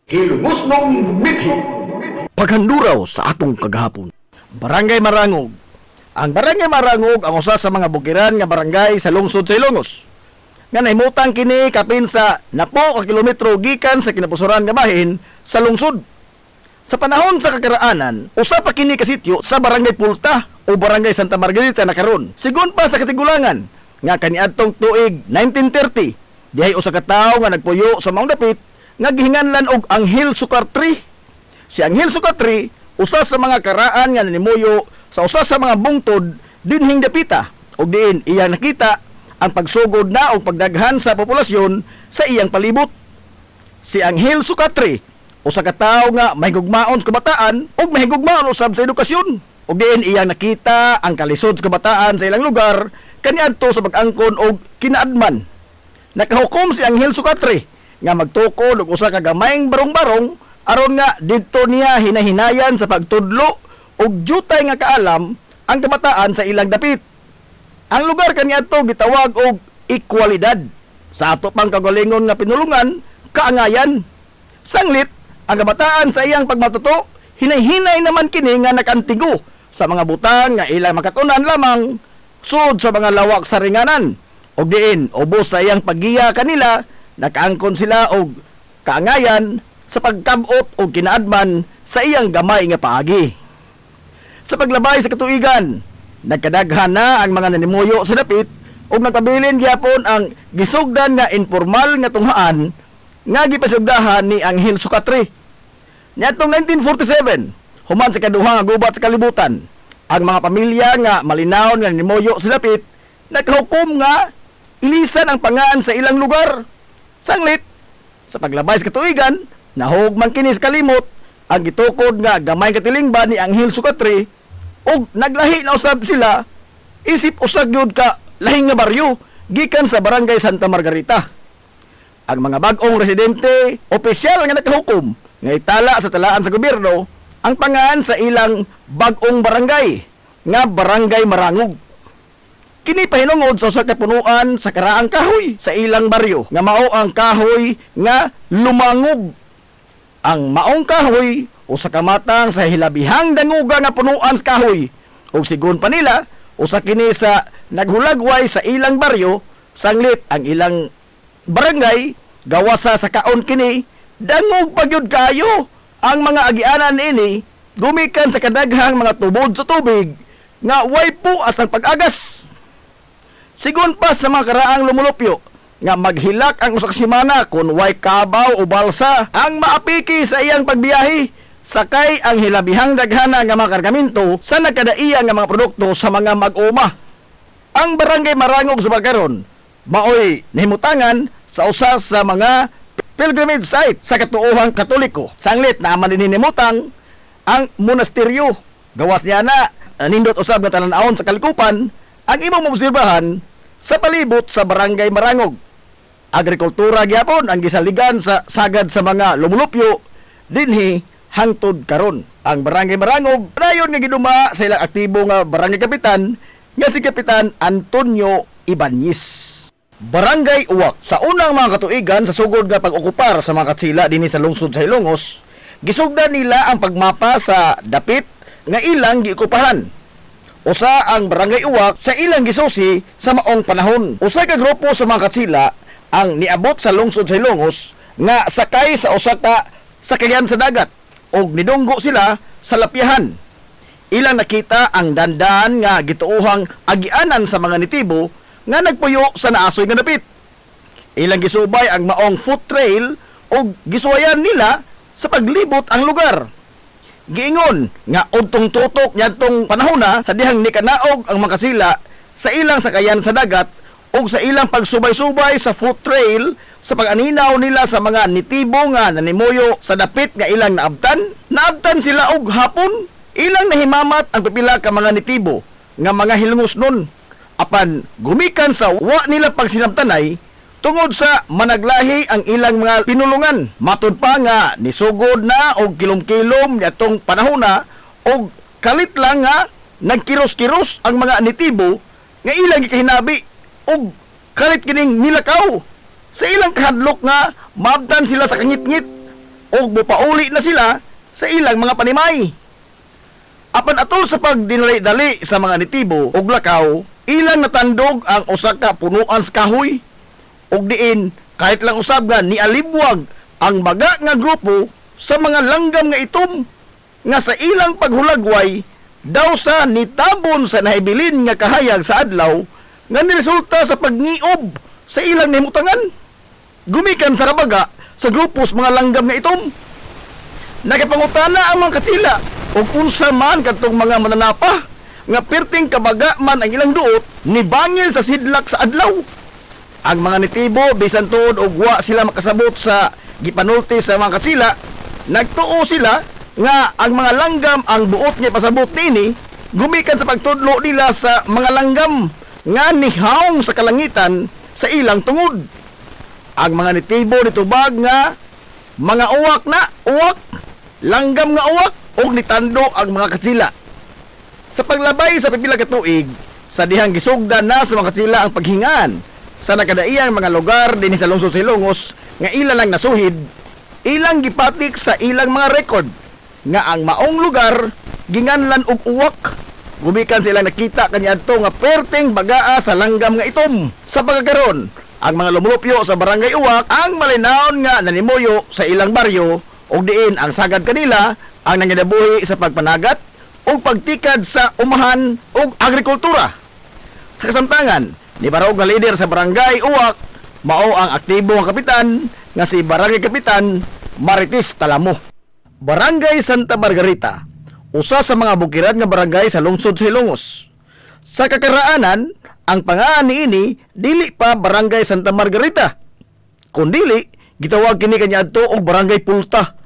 Hilmusnong mithi. Paghanduraw sa atong kagahapon. Barangay Marangog. Ang Barangay Marangog ang usa sa mga bukiran nga barangay sa lungsod sa Ilongos. Nga nahimutang kini kapin sa napo ka kilometro gikan sa kinapusoran nga bahin sa lungsod. Sa panahon sa kakaraanan, usa pa kini ka sityo sa Barangay Pulta o Barangay Santa Margarita na karon. Sigon pa sa katigulangan nga kaniadtong tuig 1930, dihay usa ka tawo nga nagpuyo sa maong dapit nga gihinganlan og Anghel Sukatri. Si Anghel Sukatri usa sa mga karaan nga nanimuyo sa usa sa mga bungtod dinhing dapita ug diin iya nakita ang pagsugod na og pagdaghan sa populasyon sa iyang palibot. Si Anghel Sukatri usa ka tawo nga mahigugmaon sa kabataan ug mahigugmaon usab sa edukasyon. Ug diin iya nakita ang kalisod sa kabataan sa ilang lugar kaniadto sa pag-angkon og kinaadman. Nakahukom si Anghel Sukatri nga magtukod og usa ka gamayng barong-barong aron nga didto niya hinahinayan sa pagtudlo og jutay nga kaalam ang kabataan sa ilang dapit. Ang lugar kaniadto gitawag og ekwalidad. Sa ato pang kagalingon nga pinulungan, kaangayan. Sanglit ang kabataan sa iyang pagmatuto, hinay-hinay naman kini nga nakantigo sa mga butang nga ilang makatunan lamang sud sa mga lawak sa ringanan. Og diin ubos sa iyang paggiya kanila, nakaangkon sila og kaangayan sa pagkabot o kinaadman sa iyang gamay nga paagi. Sa paglabay sa katuigan, nagkadaghan na ang mga nanimuyo sa dapit ug nagpabilin gyapon ang gisugdan nga informal nga tunghaan nga gipasugdahan ni Anghel Sukatri. Niadtong 1947, human sa kaduha nga gubat sa kalibutan, ang mga pamilya nga malinaw nga nanimuyo sa dapit naghukom nga ilisan ang pangan sa ilang lugar. Sanglit, sa paglabay sa katuigan, nahugman kini sa kalimot ang gitukod nga gamay katilingban ni Anghel Sukatri ug naglahi na usab sila isip usag gyud ka lahing nga baryo gikan sa Barangay Santa Margarita. Ang mga bag-ong residente opisyal nga nakahukom nga itala sa talaan sa gobyerno ang pangan sa ilang bag-ong barangay nga Barangay Marangog. Kini pahinungod sa usa ka punuan sa karaang kahoy sa ilang baryo nga mao ang kahoy nga lumangog. Ang maong kahoy usa ka matang sa hilabihang danguga nga punuan sa kahoy ug sigon pa nila usa kini sa naghulagway sa ilang baryo. Sanglit ang ilang barangay gawasa sa kaon kini dangog pagyud kayo ang mga agianan ini gumikan sa kadaghang mga tubod sa tubig nga way puas ang pag-agas. Sigon pa sa mga karaang lumulupyo nga maghilak ang usa ka semana kun way kabaw o balsa ang maapiki sa iyang pagbiyahe, sakay ang hilabihang daghana nga mga kargamento sa nagkadaiya nga mga produkto sa mga mag-uma. Ang Barangay Marangog sa Bagaron maoy nahimutangan sa usa sa mga pilgrimage site sa katuohang Katoliko. Sanglit na man dinhimutang ang monasteryo. Gawas niya na nindot usab nga talan-awon sa kalikupan ang imong maobserbahan sa palibot sa Barangay Marangog. Agrikultura gyapon ang gisaligan sa sagad sa mga lumulupyo dinhi hangtod karon. Ang Barangay Marangog dayon nga giduma sa ilang aktibo nga barangay kapitan nga si Kapitan Antonio Ibanez. Barangay Uwak. Sa unang mga katuigan sa sugod nga pag-okupar sa mga katsila dinhi sa lungsod sa Ilongos, gisugdan nila ang pagmapa sa dapit nga ilang giokupahan. Usa ang Barangay Uwak sa ilang gisusi sa maong panahon. Usa ka grupo sa mga katsila ang niabot sa lungsod sa Ilongos nga sakay sa usa ka sakyan sa dagat ug nidunggo sila sa lapyahan. Ilang nakita ang dandan nga gituohang agianan sa mga nitibo nga nagpuyo sa naasoy nga dapit. Ilang gisubay ang maong foot trail ug gisuwayan nila sa paglibot ang lugar. Giingon nga untong tutok niyadtong panahon na sa dihang nikanaog ang makasila sa ilang sakayan sa dagat ug sa ilang pagsubay-subay sa foot trail sa pag-aninaw nila sa mga nitibo nga nanimuyo sa dapit nga ilang naabtan. Naabtan sila og hapon. Ilang nahimamat ang pipila ka mga nitibo nga mga hilngos nun. Apan gumikan sa wa nila pagsinabtanay tungod sa managlahi ang ilang mga pinulungan. Matud pa nga nisugod na og kilom-kilom nitong panahon na og kalit lang nga nagkiros-kiros ang mga nitibo nga ilang gikahinabi og kalit kining nilakaw. Sa ilang kahadlok nga maabtan sila sa kangit-ngit o mupauli na sila sa ilang mga panimay. Apan atol sa pagdinali-dali sa mga nitibo og lakaw, ilang natandog ang usa ka punuan sa kahoy ug diin kahit lang usab nga nialibwag ang baga nga grupo sa mga langgam nga itom nga sa ilang paghulagway daw sa nitabon sa nahibilin nga kahayag sa adlaw nga niresulta sa pagniob sa ilang nimutangan. Gumikan sa kabaga sa grupo sa mga langgam nga itom. Nagapangutana ang mga katsila o unsa man katong mga mananapa nga perting kabaga man ang ilang duot ni bangil sa sidlak sa adlaw. Ang mga nitibo bisan tuod og wa sila makasabot sa gipanulti sa mga katsila, nagtuo sila nga ang mga langgam ang buot nga pasabot nini gumikan sa pagtudlo nila sa mga langgam nga nihaong sa kalangitan sa ilang tungod. Ang mga nitibo nitubag nga mga uwak na uwak, langgam nga uwak og nitando ang mga katsila. Sa paglabay sa pipila ka tuig, sa dihang gisugdan na sa mga katsila ang paghingaan sa nakadaiyang mga lugar dinhi sa lungsod Silongos nga ila lang nasuhid, ilang gipatik sa ilang mga record nga ang maong lugar ginganlan og uwak. Gumikan silang nakita kaniadto nga perteng bagaa sa langgam nga itom. Sa pagkakaron, ang mga lumulupyo sa barangay Uwak ang malinaon nga nanimuyo sa ilang baryo ug diin ang sagad kanila ang nangidabuhi sa pagpanagat o pagtikad sa umahan o agrikultura. Sa kasamtangan, ni barog nga lider sa barangay Uwak, mao ang aktibo nga kapitan nga si Barangay Kapitan Marites Talamo. Barangay Santa Margarita, usa sa mga bukiran nga barangay sa lungsod Silongos. Sa kakaraanan, ang pangaan niini dili pa Barangay Santa Margarita, kundili gitawag kini kaniadto og Barangay Pulta.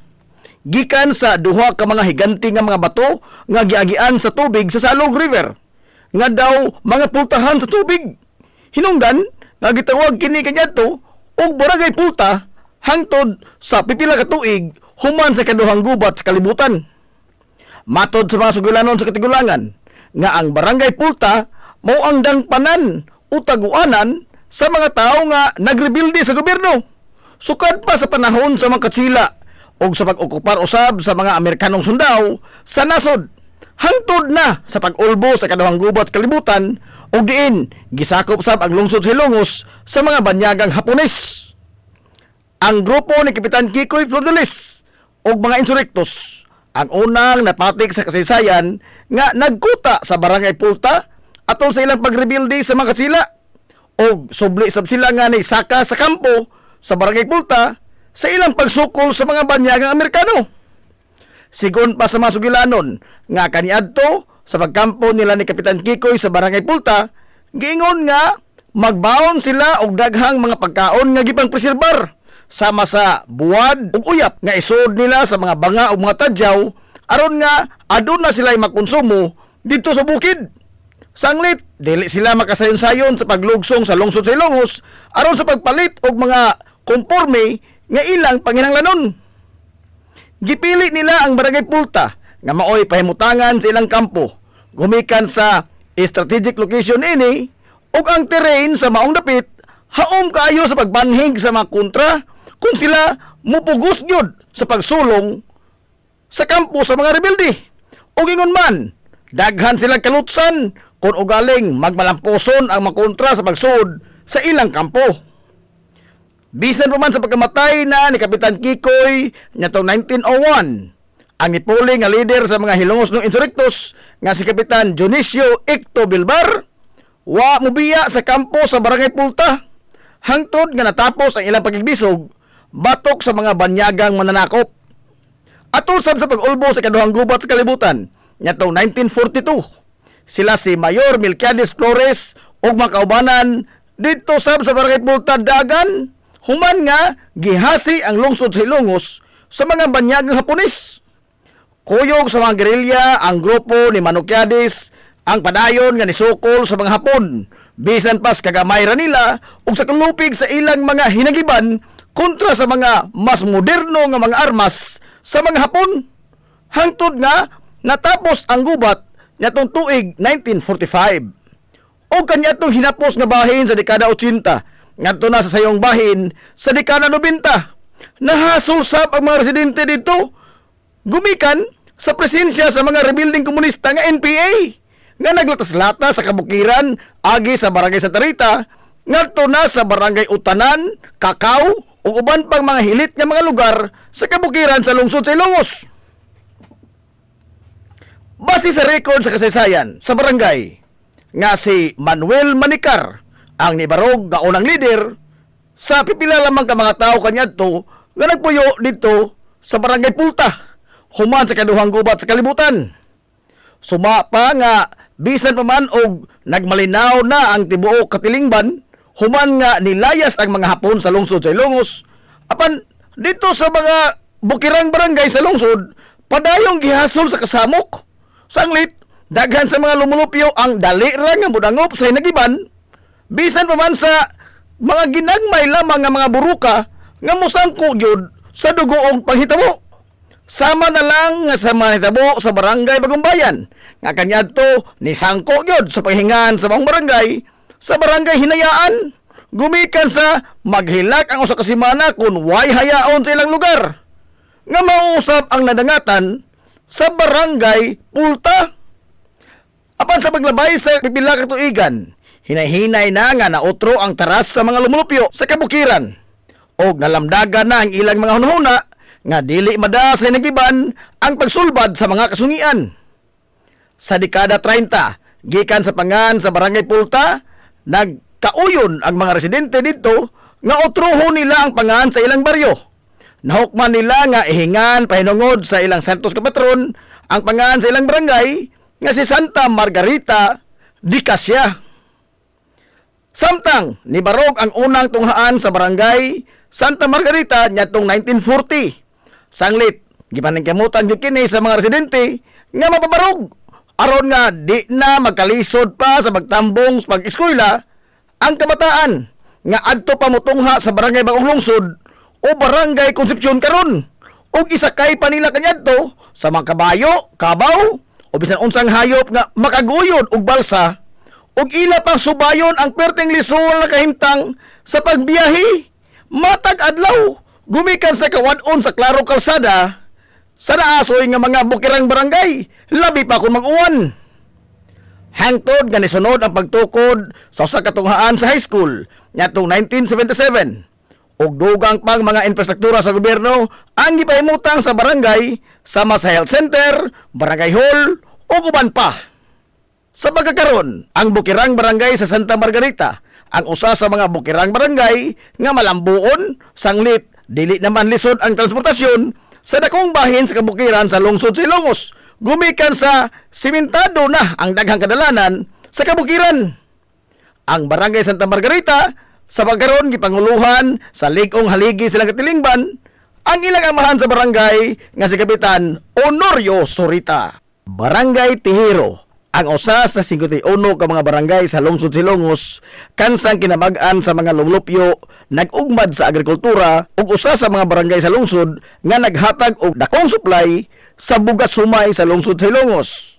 Gikan sa duha ka mga higanti nga mga bato nga giagian sa tubig sa Salog River, nga daw mga pultahan sa tubig. Hinungdan nga gitawag kini kaniadto og Barangay Pulta hangtod sa pipila ka tuig human sa kaduhang gubat sa kalibutan. Matod sa mga sugulanon sa Katigulangan nga ang Barangay Pulta mao ang dangpanan o taguanan sa mga tao nga nagrebilde sa gobyerno sukad pa sa panahon sa mga katsila o sa pag-okupar usab sa mga Amerikanong sundao sa nasod hangtod na sa pag-ulbo sa kaduhang gubat sa kalibutan o diin gisakop sab ang lungsod Silongos sa mga banyagang Hapones. Ang grupo ni Kapitan Kikoy Flordelis o mga insurektos ang unang napatik sa kasaysayan nga nagkuta sa Barangay Pulta atol sa ilang pagrebilde sa mga katsila o subli sab sila nga ni saka sa kampo sa Barangay Pulta sa ilang pagsukol sa mga banyagang Amerikano. Sigon pa sa mga sugilanon nga kaniadto sa pagkampo nila ni Kapitan Kikoy sa Barangay Pulta, giingon nga magbaon sila og daghang mga pagkaon nga gipang preserbar sama sa buwad ug uyap nga isod nila sa mga banga ug mga tadyaw aron nga aduna sila makonsumo dito sa bukid. Sanglit, dili sila makasayon-sayon sa paglugsong sa lungsod sa Ilongos aron sa pagpalit og mga konporme nga ilang panginahanglanon. Gipili nila ang Barangay Pulta nga maoy pahimutangan sa ilang kampo. Gumikan sa strategic location ini ug ang terrain sa maong dapit haom kaayo sa pagbanhig sa mga kontra kung sila mupugos gyud sa pagsulong sa kampo sa mga rebelde. O ingon man, daghan sila kalutsan kung ugaling magmalamposon ang makontra sa pagsud sa ilang kampo. Bisan pa man sa pagkamatay na ni Kapitan Kikoy nitong 1901, ang nipuli nga leader sa mga Hilongos ng insurektos nga si Kapitan Dionisio Icto Bilbar, wa mubiya sa kampo sa Barangay Pulta hangtod nga natapos ang ilang pagigbisog batok sa mga banyagang mananakop. Atol sab sa pag-ulbo sa kaduhang gubat sa kalibutan nitong 1942, sila si Mayor Melquiades Flores ug mga kaubanan dito sab sa Barangay Pulta dagan human nga gihasi ang lungsod sa Ilongos sa mga banyagang Hapones. Kuyog sa mga gerilya ang grupo ni Melquiades ang padayon nga nisukol sa mga Hapon bisan pas kagamay ra nila ug sa kalupig sa ilang mga hinagiban kontra sa mga mas moderno nga mga armas sa mga Hapon hangtod nga natapos ang gubat nitong tuig 1945. O kanyatong hinapos nga bahin sa dekada 80 ngadto na sa sayong bahin sa dekada 90. nahasol sab ang mga residente dito. Gumikan sa presensya sa mga rebuilding komunista nga NPA nga naglatas-lata sa kabukiran agi sa barangay Santa Rita ngadto na sa barangay Utanan, Kakao ug uban pang mga hilit nga mga lugar sa kabukiran sa lungsod sa Ilongos. Base sa record sa kasaysayan sa barangay nga si Manuel Manicar ang nibarog nga unang leader sa pipila lamang ka mga tao kaniadto nga nagpuyo dito sa barangay Pulta human sa kaduhang gubat sa kalibutan. Suma pa nga bisan pa man og nagmalinaw na ang tibuok katilingban human nga nilayas ang mga Hapon sa lungsod sa Ilongos. Apan dito sa mga bukirang barangay sa lungsod padayong gihasol sa kasamok. Sanglit, daghan sa mga lumulupyo ang dali ra nga mudangop sa hinagiban bisan pa man sa mga ginagmay lamang nga mga buruka nga mosangko gyud sa dugoong panghitabo. Sama na lang nga sa manghitabo sa barangay Bagong Bayan nga kaniadto ni sangko gyud sa paghingan sa mga barangay sa barangay Hinayaan gumikan sa maghilak ang usa ka semana kun way hayaon sa ilang lugar nga mauusap ang nadangatan sa barangay Pulta. Apan sa paglabay sa pipila ka tuigan, hinay-hinay na nga nautro ang taras sa mga lumulupyo sa kabukiran. Og nalamdagan na ang ilang mga hunahuna nga dili mada sa nagiban ang pagsulbad sa mga kasungian. Sa dekada 30, gikan sa pangan sa barangay Pulta, nagkauyon ang mga residente dito nga utrohon nila ang pangan sa ilang baryo. Nahukman nila nga ihingan pahinungod sa ilang santos kapatron ang pangan sa ilang barangay nga si Santa Margarita di Cassia. Samtang nibarog ang unang tunghaan sa barangay Santa Margarita nyatong 1940. Sanglit, gipaningkamutan yung kini sa mga residente nga mapabarog aron nga di na magkalisod pa sa pagtambong sa pag-eskwela ang kabataan nga adto pa motungha sa barangay Bagong Lungsod o barangay Concepcion karon ug isakay pa nila kaniadto sa mga kabayo, kabaw o bisan unsang hayop nga makaguyod og balsa ug ila pang subayon ang perteng lisol na kahimtang sa pagbiyahe matag adlaw gumikan sa kawad-on sa Klaro Kalsada sa naasoy nga mga bukirang barangay labi pa kung mag-uwan. Hangtod nga nisunod ang pagtukod sa usa ka tunghaan sa high school ngadtong 1977. Og dugang pang mga infrastruktura sa gobyerno ang gipahimutang sa barangay sama sa health center, barangay hall o uban pa. Sa pagkakaron, ang bukirang barangay sa Santa Margarita ang usa sa mga bukirang barangay nga malambuon, sanglit, dili naman lisod ang transportasyon sa dakong bahin sa kabukiran sa lungsod sa Ilongos. Gumikan sa simentado na ang daghang kadalanan sa kabukiran. Ang barangay Santa Margarita sa pagkaroon gipanguluhan sa ligong haligi silang katilingban ang ilang amahan sa barangay nga si Kapitan Honorio Sorita. Barangay Tihiro ang usa sa 51 ka mga barangay sa lungsod Silongos kansang kinabag-an sa mga lumlupyo nag-ugmad sa agrikultura ug usa sa mga barangay sa lungsod nga naghatag og dakong supply sa bugas humay sa lungsod Silongos.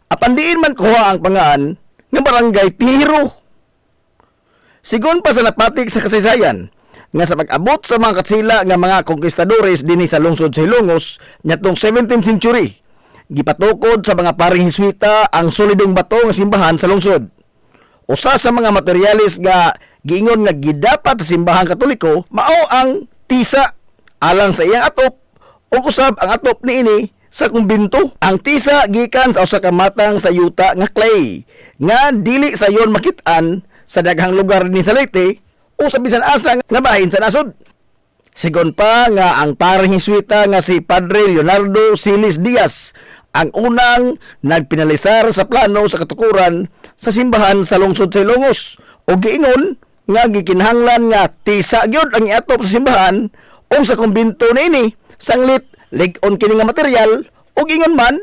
Apan diin man kuha ang pangaan nga barangay Tihiro. Sigon pa sa napatik sa kasaysayan nga sa pag-abot sa mga katsila nga mga konkistadores dinhi sa lungsod sa Ilongos nyatong 17th century, gipatukod sa mga paring Hiswita ang solidong bato nga simbahan sa lungsod. Usa sa mga materialis nga giingon nga gidapat sa simbahang Katoliko mao ang tisa alang sa iyang atop ug usab ang atop niini sa kumbinto. Ang tisa gikan sa usa ka matang sa yuta nga clay nga dili sayon makit-an sa daghang lugar ni sa Leyte o sa bisan asa nga bahin sa nasod. Sigon pa nga ang parang Hiswita nga si Padre Leonardo Silis Diaz ang unang nagpinalisar sa plano sa katukuran sa simbahan sa lungsod sa Ilongos o giingon nga gikinahanglan nga tisa gyud ang iatop sa simbahan o sa kumbinto niini sanglit lig-on kini nga material o giingon man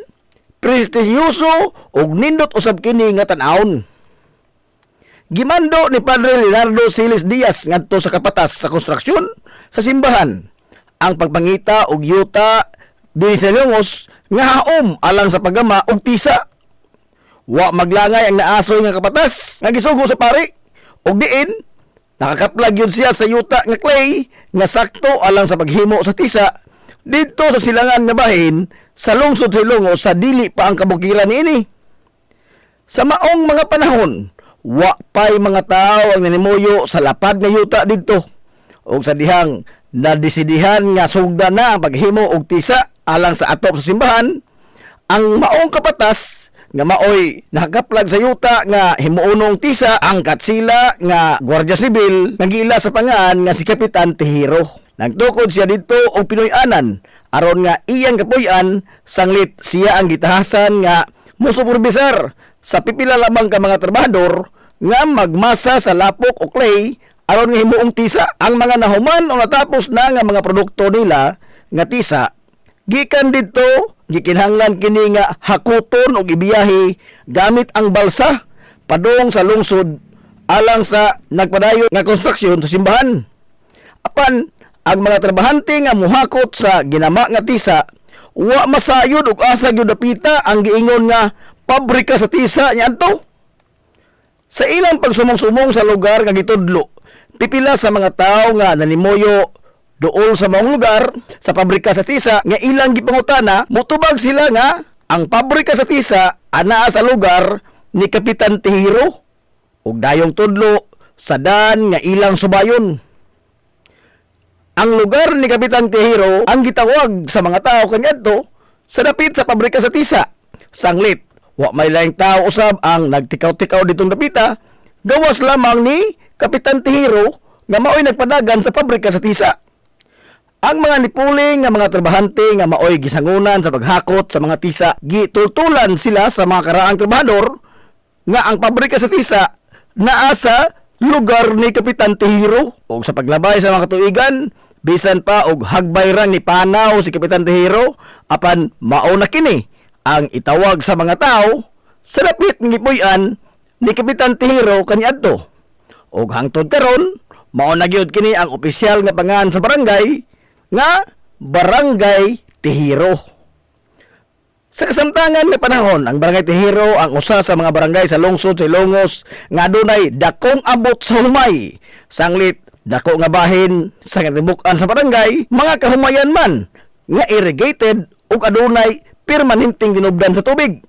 prestisyoso ug nindot usab kini nga tan-awon. Gimando ni Padre Leonardo Silis Diaz ngadto sa kapatas sa konstruksyon sa simbahan ang pagpangita og yuta dinhi sa Ilongos nga haom alang sa paggama og tisa. Wa maglangay ang naasoy nga kapatas nga gisugo sa pari og diin Nakakaplag yun siya sa yuta nga clay nga sakto alang sa paghimo sa tisa dito sa silangan nga bahin sa lungsod sa Ilongos sa dili pa ang kabukiran niini. Sa maong mga panahon, wa pay mga tao ang nanimuyo sa lapad nga yuta dito. O sa dihang nadisidihan nga sugda na ang paghimo og tisa alang sa atop sa simbahan, ang maong kapatas nga maoy nakakaplag sa yuta nga himuunong tisa ang katsila nga Gwardiya Sibil nga giila sa pangan nga si Kapitan Tihiro. Nagtukod siya dito og Pinoy-anan aron nga iyang kapuy-an sanglit siya ang gitahasan nga musuperbisar sa pipila lamang ka mga trabahador nga magmasa sa lapok o clay aron nga himuong tisa. Ang mga nahuman o natapos na nga mga produkto nila nga tisa gikan dito gikinahanglan kini nga hakuton og ibiyahe gamit ang balsa padung sa lungsod alang sa nagpadayon nga konstruksyon sa simbahan. Apan ang mga trabahante nga muhakot sa ginama nga tisa wa masayod og asa gyud dapita ang giingon nga pabrika sa tisa niadto. Sa ilang pagsumong-sumong sa lugar nga gitudlo, pipila sa mga tao nga nanimuyo dool sa maong lugar sa pabrika sa tisa nga ilang gipangutana, mutubag sila nga ang pabrika sa tisa anaa sa lugar ni Kapitan Tihiro ug dayong tudlo sa dan nga ilang subayon. Ang lugar ni Kapitan Tihiro ang gitawag sa mga tao kaniadto sa dapit sa pabrika sa tisa. Sanglit, wa may laing tao usab ang nagtikaw-tikaw ditong dapita, gawas lamang ni Kapitan Tihiro nga maoy nagpadagan sa pabrika sa tisa. Ang mga nipuling nga mga trabahante nga maoy gisangunan sa paghakot sa mga tisa, gitultulan sila sa mga karaang trabahador nga ang pabrika sa tisa naa sa lugar ni Kapitan Tihiro. O sa paglabay sa mga katuigan, bisan pa og hagbayran ni panaw si Kapitan Tihiro, apan mao na kini ang itawag sa mga tao sa dapit ng gipuy-an ni Kapitan Tihiro kaniadto. Og hangtod karon, mao na gyud kini ang opisyal nga pangan sa barangay nga Barangay Tihiro. Sa kasamtangan nga panahon, ang Barangay Tihiro ang usa sa mga barangay sa lungsod sa Ilongos nga adunay dakong abot sa humay. Sanglit, dako nga bahin sa katibukan sa barangay, mga kahumayan man nga irrigated ug adunay permanenteng tinubdan sa tubig.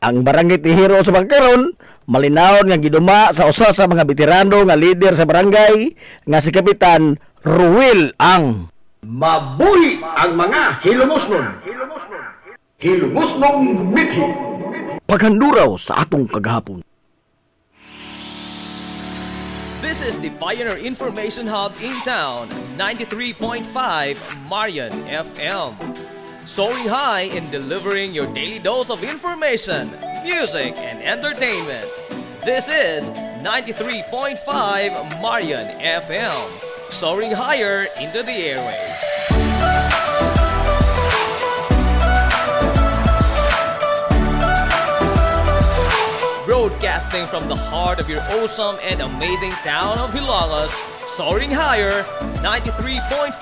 Ang Barangay Tihiro sa pagkaron, malinawon nga giduma sa usa sa mga veterano nga leader sa barangay nga si Kapitan Ruel ang mabuhi ang mga hilumosnon. Hilumosnong mithi. Paghanduraw sa atong kagahapon. This is the Pioneer Information Hub in town, 93.5 Marian FM. Soaring high in delivering your daily dose of information, music, and entertainment. This is 93.5 Marian FM. Soaring higher into the airwaves. Broadcasting from the heart of your awesome and amazing town of Hilangas, soaring higher, 93.5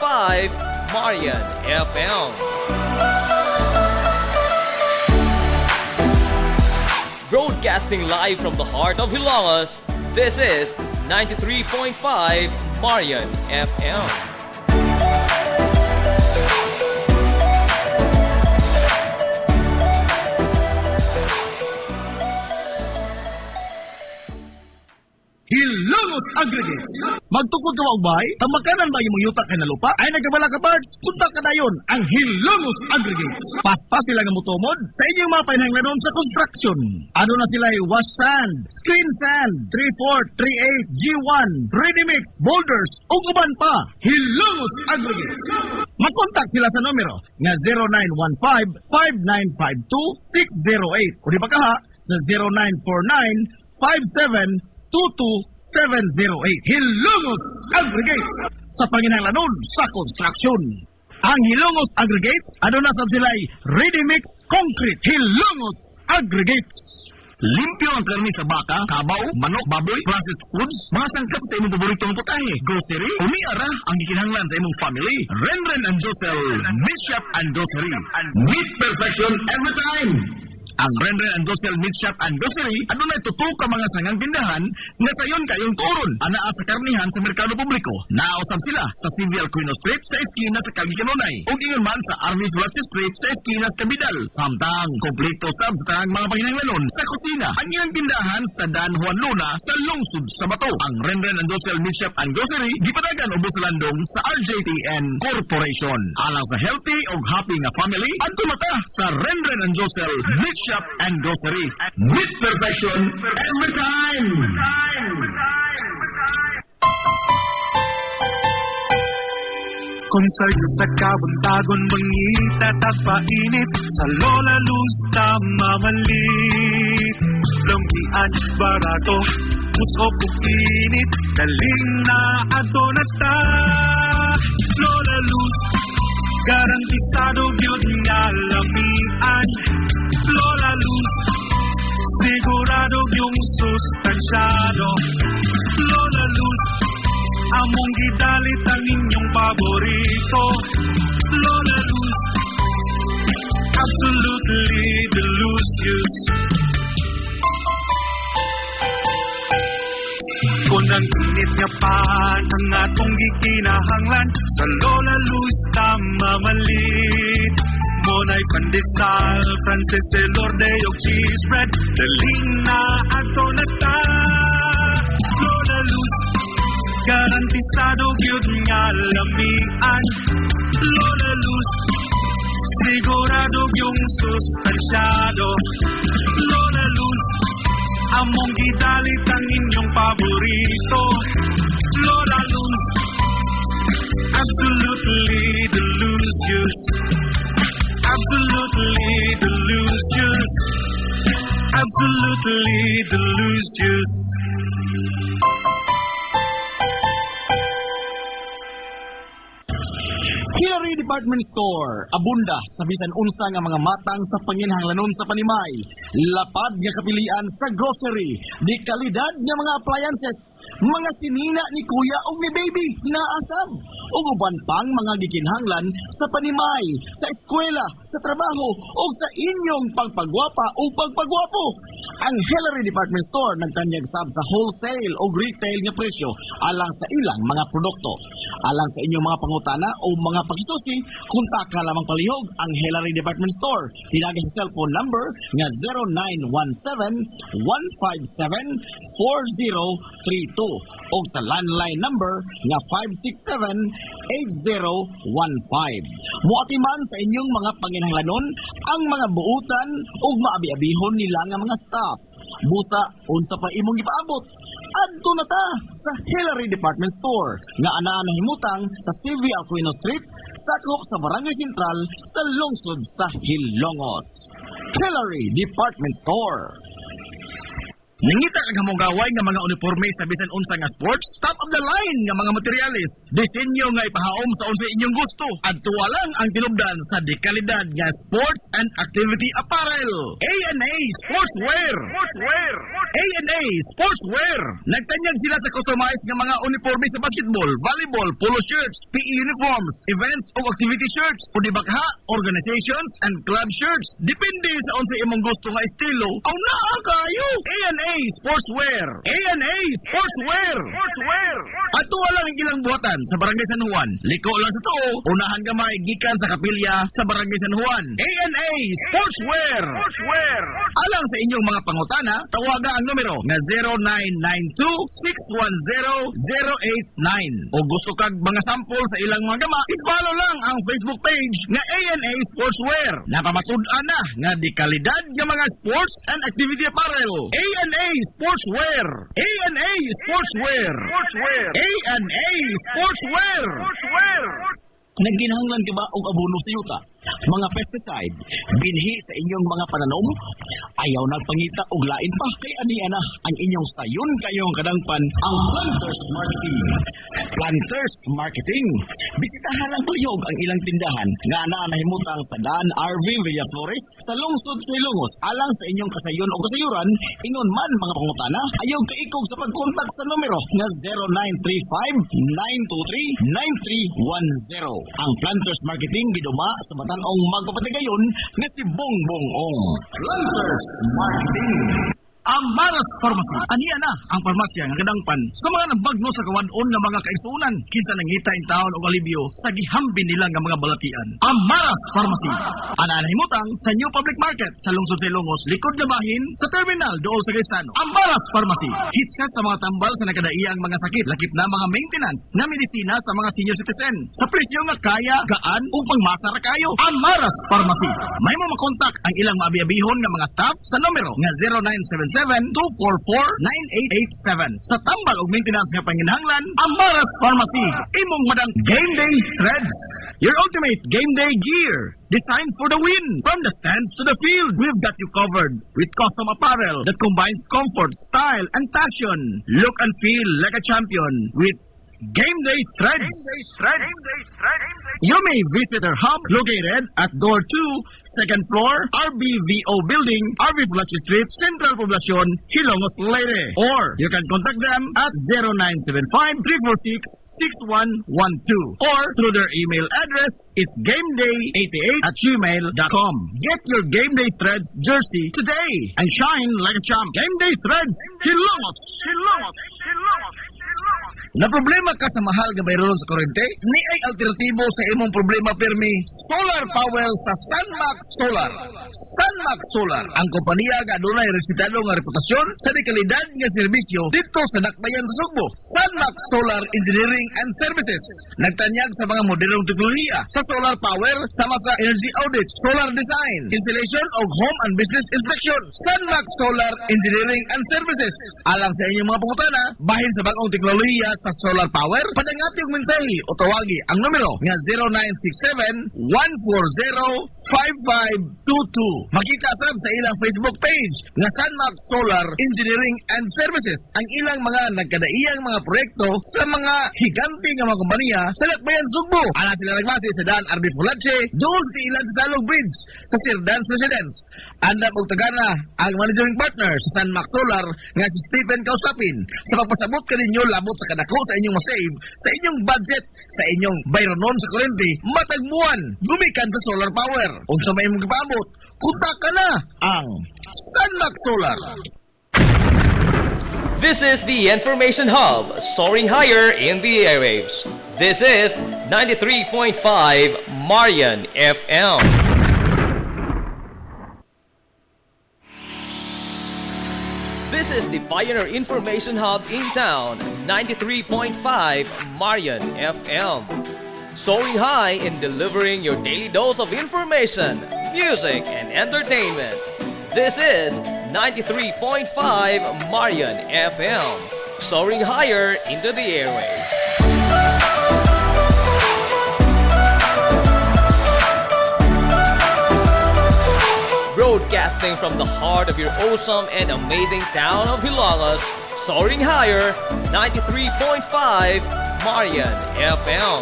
Marian FM. Broadcasting live from the heart of Hilangas, this is 93.5 Marian FM. Hilongos Aggregates. Magtukod ka maubay, tamakanan ba yung yuta kay na lupa? Ay nagabala ka parts, punta ka dayon ang Hilongos Aggregates. Paspas sila nga mutumod sa inyong mga pahinanglanon sa construction. Ano na sila wash sand, screen sand, 3/4, 3/8, G1, ready mix, boulders, ug uban pa. Hilongos Aggregates. Mag-contact sila sa numero nga 0915-5952-608 o di ba kaha sa 0949-57 22708. Hilongos Aggregates sa panginahanglanon sa construction. Ang Hilongos Aggregates aduna sab sila'y ready mix concrete. Hilongos Aggregates. Limpyo ang karni sa baka, kabaw, manok, baboy, processed foods, mga sangkap sa imong paboritong putahe, grocery, umiara ang gikinahanglan sa imong family. Renren and Josel, Meat Shop and Grocery. Meat perfection every time. Ang Renren and Gosel Meat Shop and Grocery adunay tutok ka mga sangang tindahan nga sayon kayong turon anaa sa karnihan sa merkado publiko. Naosab sila sa Civil Aquino Street sa eskina sa Calvi Canonay ug ingon man sa Army Flatsi Street sa eskina sa Cabidal. Samtang kompleto sab sa tanang mga panginahanglanon sa kusina ang ilang tindahan sa Dan Juan Luna sa lungsod sa Bato. Ang Renren and Gosel Meat Shop and Grocery gipadagan ubos sa landong sa RJTN Corporation. Alang sa healthy ug happy nga family, adto mata sa Renren and Gosel Meat Shop and Grocery. Meat perfection every time. Konsert sa kabuntagon mangita tagpainit sa Lola Luz mamalit. Lampian barato usok ug init daling na adto na ta. Lola Luz garantisado gyud nga lamian. Lola Luz sigurado yung sustansyado. Lola Luz among gidalit ang inyong paborito. Lola Luz absolutely delicious. Kung ang init nga pan ang atong gikinahanglan sa Lola Luz mamalit. Monay pandesal, Frances Elorde ug cheese bread daling na adto na ta. Lola Luz garantisado gyud nga lamian. Lola Luz sigurado yung sustansyado. Lola Luz among gidalit ang inyong paborito. Lola Luz absolutely delicious. Absolutely delicious. Absolutely delicious. Hillary Department Store, abunda sa bisan unsa nga mga matang sa panginahanglanon sa panimay, lapad nga kapilian sa grocery, di kalidad nga mga appliances, mga sinina ni kuya ug ni baby naasab, ug uban pang mga gikinahanglan sa panimay, sa eskwela, sa trabaho ug sa inyong pagpagwapa o pagpagwapo. Ang Hillary Department Store nagtanyag sab sa wholesale ug retail nga presyo alang sa ilang mga produkto. Alang sa inyong mga pangutana o mga pagsusi, kontak ka lamang palihog ang Hillary Department Store. Tinagay sa cellphone number nga 0917-157-4032 o sa landline number nga 567-8015. Muatiman sa inyong mga panginahanglanon ang mga buutan o maabi-abihon nila nga mga staff. Busa, unsa pa imong ipaabot? Adto na ta sa Hillary Department Store nga anaa nahimutang sa CV Aquino Street, sakop sa Barangay Sentral sa lungsod sa Hilongos. Hillary Department Store. Nangita kag hamugaway nga mga uniforme sa bisan unsa nga sports, top of the line nga mga materyales, disenyo nga ipahaom sa unsa inyong gusto. Adto lang ang tinubdan sa dekalidad nga sports and activity apparel. A&A Sportswear. A&A Sportswear. Nagtanyag sila sa customized nga mga uniforme sa basketball, volleyball, polo shirts, PE uniforms, events o activity shirts, o dibakha, organizations and club shirts. Depende sa unsa imong gusto nga estilo. Aw naa kayo. A&A Sportswear. A&A Sportswear. Ato lang ang ilang buhatan sa Barangay San Juan. Liko lang sa tuo, unahan gamay gikan sa kapilya sa Barangay San Juan. A&A Sportswear. Alang sa inyong mga pangutana, tawaga ang numero nga 0992-610-089. O gusto kag mga sample sa ilang mga gama, i-follow lang ang Facebook page nga A&A Sportswear. Napamatud-an na nga di kalidad nga mga sports and activity apparel. A&A Sportswear. A&A Sportswear. A&A Sportswear. Nagginahanglan ka ba og abono sa yuta? Mga pesticide, binhi sa inyong mga pananom? Ayaw nagpangita og lain pa. Kay aniya na ang inyong sayon kayong kadangpan ang Planters Marketing. Planters Marketing. Bisitahan lang palihog ang ilang tindahan nga anaa nahimutang sa Dan RV Villaflores sa lungsod sa Ilongos. Alang sa inyong kasayon o kasayuran, ingon man mga pangutana, ayaw kaikog sa pagkontak sa numero nga 0935-923-9310. Ang Planters Marketing giduma sa tan-ong magpapatigayon nga si Bongbong Ong. Planters Marketing. Amaras Pharmacy. Aniya na ang parmasya nga kadangpan sa mga nabagno sa kawadon nga mga kaisunan. Kinsa nangita in taon og alibyo sa gihambin nila nga mga balatian. Amaras Pharmacy. Ana himutang sa New Public Market sa lungsod sa Ilongos, likod nga bahin sa terminal dool sa Gaisano. Amaras Pharmacy. Hitsa sa mga tambal sa nakadaiyang mga sakit, lakip na mga maintenance nga medisina sa mga senior citizen. Sa presyo nga kaya, gaan ug pangmasa ra kayo. Amaras Pharmacy. May mo makontak ang ilang maabi-abihon nga mga staff sa numero nga 0977-244-9887. Sa tambal ug maintenance nga panginahanglan, Amaras Pharmacy. Imong madang Game Day Threads. Your ultimate game day gear. Designed for the win. From the stands to the field, we've got you covered with custom apparel that combines comfort, style, and fashion. Look and feel like a champion with Game Day Threads. You may visit our hub located at Door 2, 2nd floor, RBVO Building, RV Pulachi Street, Central Poblacion, Hilongos, Leyte. Or you can contact them at 0975-346-6112. Or through their email address, it's gameday88@gmail.com. Get your Game Day Threads jersey today and shine like a champ. Game Day Threads, Hilongos. Na problema ka sa mahal nga bayron sa kuryente? Ni ay alternatibo sa imong problema permi. Solar power sa Sunmax Solar. Sunmax Solar, ang kompanya nga adunay respetado nga reputasyon sa dekalidad nga serbisyo dito sa Dakbayan sa Sugbo. Sunmax Solar Engineering and Services. Nagtanyag sa mga modernong teknolohiya sa solar power sama sa energy audit, solar design, installation of home and business inspection. Sunmax Solar Engineering and Services. Alang sa inyong mga pangutana, bahin sa bagong teknolohiya sa solar power, padangati og mensahe o tawagi ang numero nga 0967-140-5522. Makita sab sa ilang Facebook page nga Sunmax Solar Engineering and Services ang ilang mga nagkadaiyang mga proyekto sa mga higante nga mga kompanya sa Dakbayan Sugbo. Ana sila nagbase sa Dan RB Pulache, doon sa Ilan sa Salog Bridge sa Sir Dan's Residence. Andam og tagana ang managing partner sa Sunmax Solar nga si Stephen Kausapin sa pagpasabot kaninyo labot sa kadako sa inyong masave, sa inyong budget, sa inyong bayronon sa kuryente, matagbuan, gumikan sa solar power. Unsa may imong gipaabot, kontak ka na ang Sunmax Solar. This is the Information Hub, soaring higher in the airwaves. This is 93.5 Marian FM. This is the Pioneer Information Hub in town, 93.5 Marian FM. Soaring high in delivering your daily dose of information, music, and entertainment. This is 93.5 Marian FM. Soaring higher into the airwaves. Broadcasting from the heart of your awesome and amazing town of Hilongos, soaring higher, 93.5 Marian FM.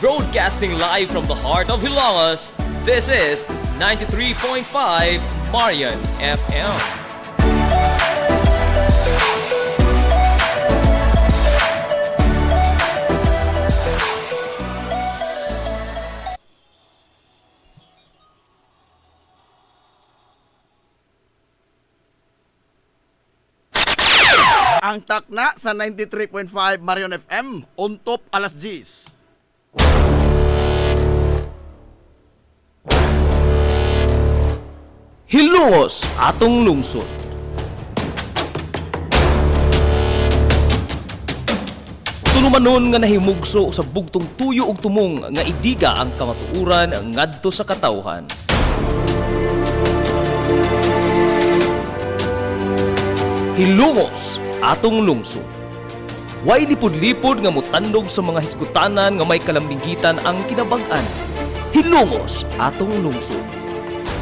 Broadcasting live from the heart of Hilongos, this is 93.5 Marian FM. Ang takna sa 93.5 Marion FM, untop alas 10. Hilongos, atong lungsod. Tunumanon nga nahimugso sa bugtong tuyo ug tumong nga idiga ang kamatuuran ngadto sa katawhan. Hilongos, atong lungsod. Way lipod-lipod nga mutandog sa mga hiskutanan nga may kalambigitan ang kinabag-an. Hilongos, atong lungsod.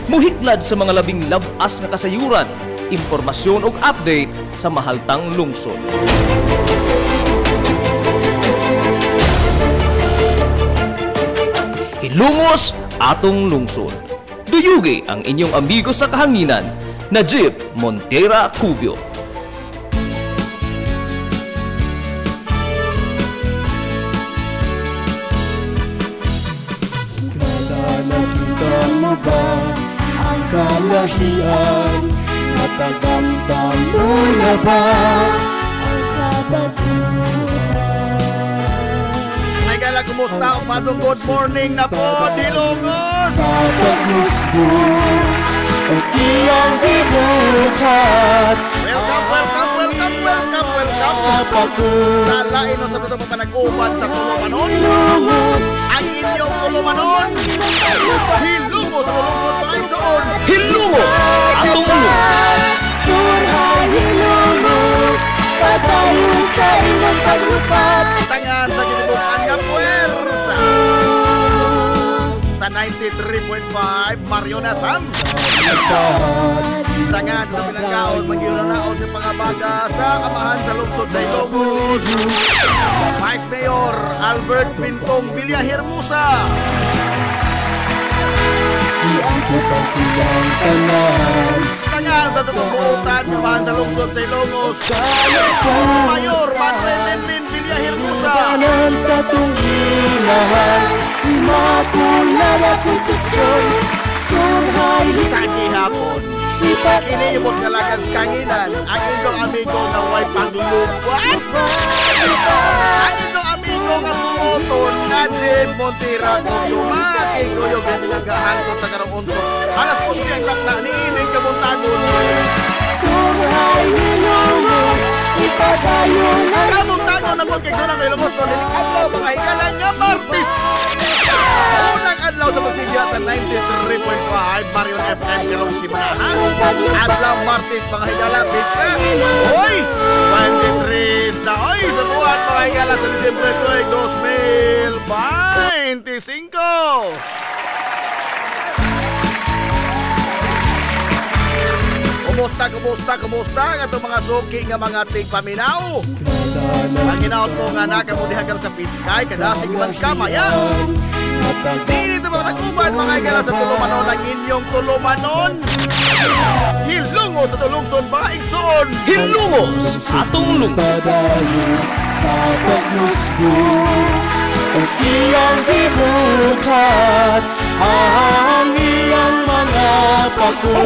Muhiklad sa mga labing labas nga kasayuran, impormasyon ug update sa mahaltang lungsod. Hilongos, atong lungsod. Duyugi ang inyong amigo sa kahanginan, Najib Montera Cubio. kalahian, matagamtam mo na ba ang kabaguhan? Ay gala, kumusta? Umadong good morning na po, Dilongos! Sa paggusto ang iyang gibuhat, Welcome, welcome, welcome, welcome, welcome! kabaguhan. Sa lain o sa ito pa nag-uban sa Tulumanon, Lungos, ang inyong Tulumanon, Hilungos sa Lungsod Pangaisoon! Hilungos! Atong surhay hilungos, padayon sa inyong paglupat. Sangan sa ginibukan nga puwersa sa 93.5 Marion FM. Sangan sa pinanggaon, mag-iunanaon ng pangabaga sa amahan sa lungsod sa Ilongos. Vice Mayor Albert Bintong Villahermosa. Iangkot ang kiyang tanan, Sangan sa tutubutan ng amahan sa lungsod sa Ilongos. Mayor Manuel Lenlin Villahermosa. kanan sa tungilahan, imapula na konstruksyon, surhay Sa gihapon, kini yung mga kalagan sa kanginan, ang inyong amigo na way paglubuan. Ang inyong amigo nga tumuton na Jim Montira Kuyo Maki Kuyo Binagahangkot sa karong unto. Alas 11 ang takna ni Ining Kamuntagon. surhay hilungos, ipadayon ang Kamuntagon na po kay Sunang Ilongos ko niling adlaw mga hikalan nga Martis. Unang adlaw sa pagsidya sa 93.5 Marion FM karong simanahan. Adlaw Martis mga higala pizza. Hoy! 23 na oy sa buwan mga higala sa Disyembre 2025. Kumusta ang atong mga suki nga mga tigpaminaw? Ang hinaot ko nga nakamudihan ka sa piskay, kadasig man kamaya. Dili ito mga nag-uban, mga igala sa Tulumanon, ang inyong Tulumanon. Hilungo sa Tulungson, mga igsoon. Hilungos, atong lungkot. padayon sa paggusto ang iyang gibuhat, ang iyang mga pako.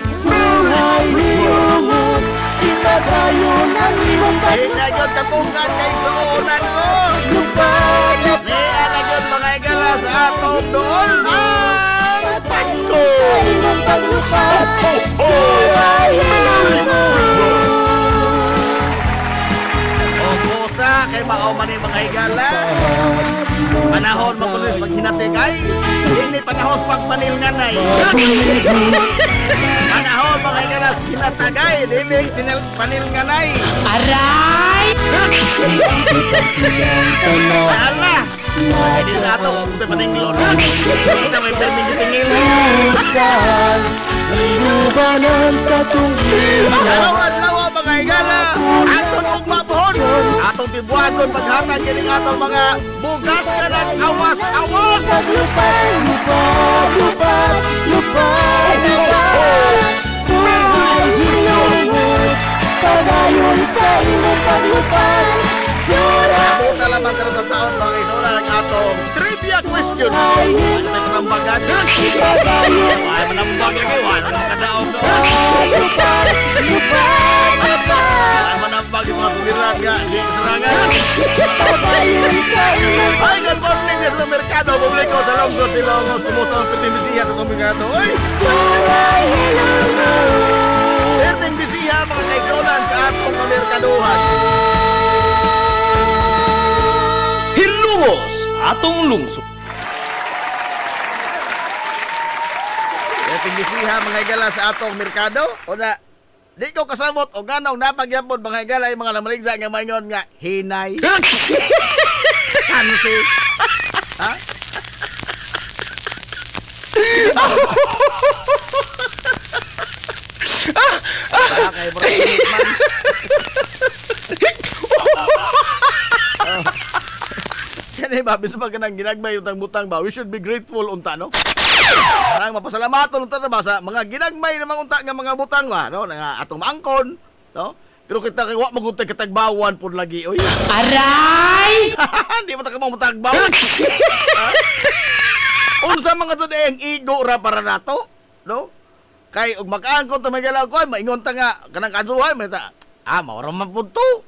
Surhay hilungos, ipadayon ang iyong Hinagyon kapungan kay suunan ko. paglupat. Hinagyon mga igala sa atong doon ang Pasko. Sa iyong paglupat, surhay hilungos. O pusa kay maauman ni mga igala. Panahon magulis pag hinatikay. Hindi panahon pag panilnganay. Panahon mga igalas hinatagay. Dili panilnganay. Aray! Ala! Ay di sa ato. Ito paninglon. Ito may perming tingil. Saan inubanan sa tunggilan, Anong adlaw mga igala? Atong ugmapon. Atong tibuhaton paghatag kining atong mga bugas ka ng awas-awas. Lupad, lupad, lupad, lupad, lupad. Surhay hilungos, padayon sa imong paglupad. Surhay Ako na lamang karoon sa taon mga isauna ng atong trivia question. Ano tayo panambagan? padayon, Ay, manambag lagi. Wala na kadaog ko. lupad, lupad, lupad. Ay, manambag yung mga suliran nga. Hindi serangan. Padayon sa imong Ay, good morning sa merkado. Publiko sa Longkot, Ilongos. Kumusta ang piting bisiya sa itong merkado? Ay, surhay hilungos. piting bisiya mga kaigsonan sa atong kamerkaduhan. Hilungos, atong lungsod. Piting bisiya mga igala sa atong merkado. O na, di ko kasabot o ganaw napagyapon mga igala yung mga namaligsa nga mayon nga hinay. Kansi. Ha? Okay, bro. Man. Kani ba, bisa pa ka nang ginagmay yung butang ba? We should be grateful unta, no? Parang mapasalamaton unta ba sa mga ginagmay na mga unta nga mga butang ba, no? Nga atong maangkon, no? Pero kita kay wa maguntay katagbawan pud lagi, oy. Aray! Di mo ta ka magtagbaw. Unsa mga to ang igo ra para nato? no? Kay ug makaangkon ta magalaw ko, maingon ta nga kanang kadsuhay may ta. Mao ra man pud to.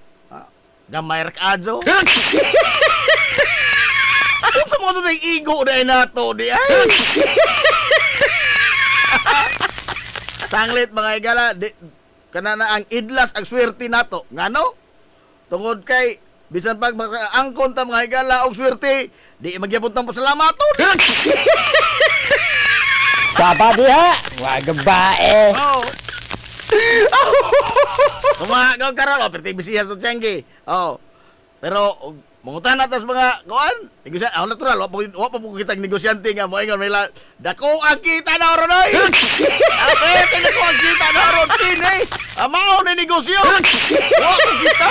Gamay ra kadso. Unsa mo to day igo day nato di ay. Sanglit mga igala, di, kanana ang idlas ang swerte nato. Ngano? Tungod kay bisan pag makaangkon ta mga igala og swerte, di magyapon tang pasalamaton. Saba diha. Wag bae. Oh. Sumagaw karon, pertibisiya to Tianggi. Oh. Pero mangutan natas mga kuan, negosya, natural, wa pa po kita negosyante nga mo ingon nila, dako ang kita na ron oy. Okay, dako ang kita na ron kini. Amao ni negosyo. Wa ko kita.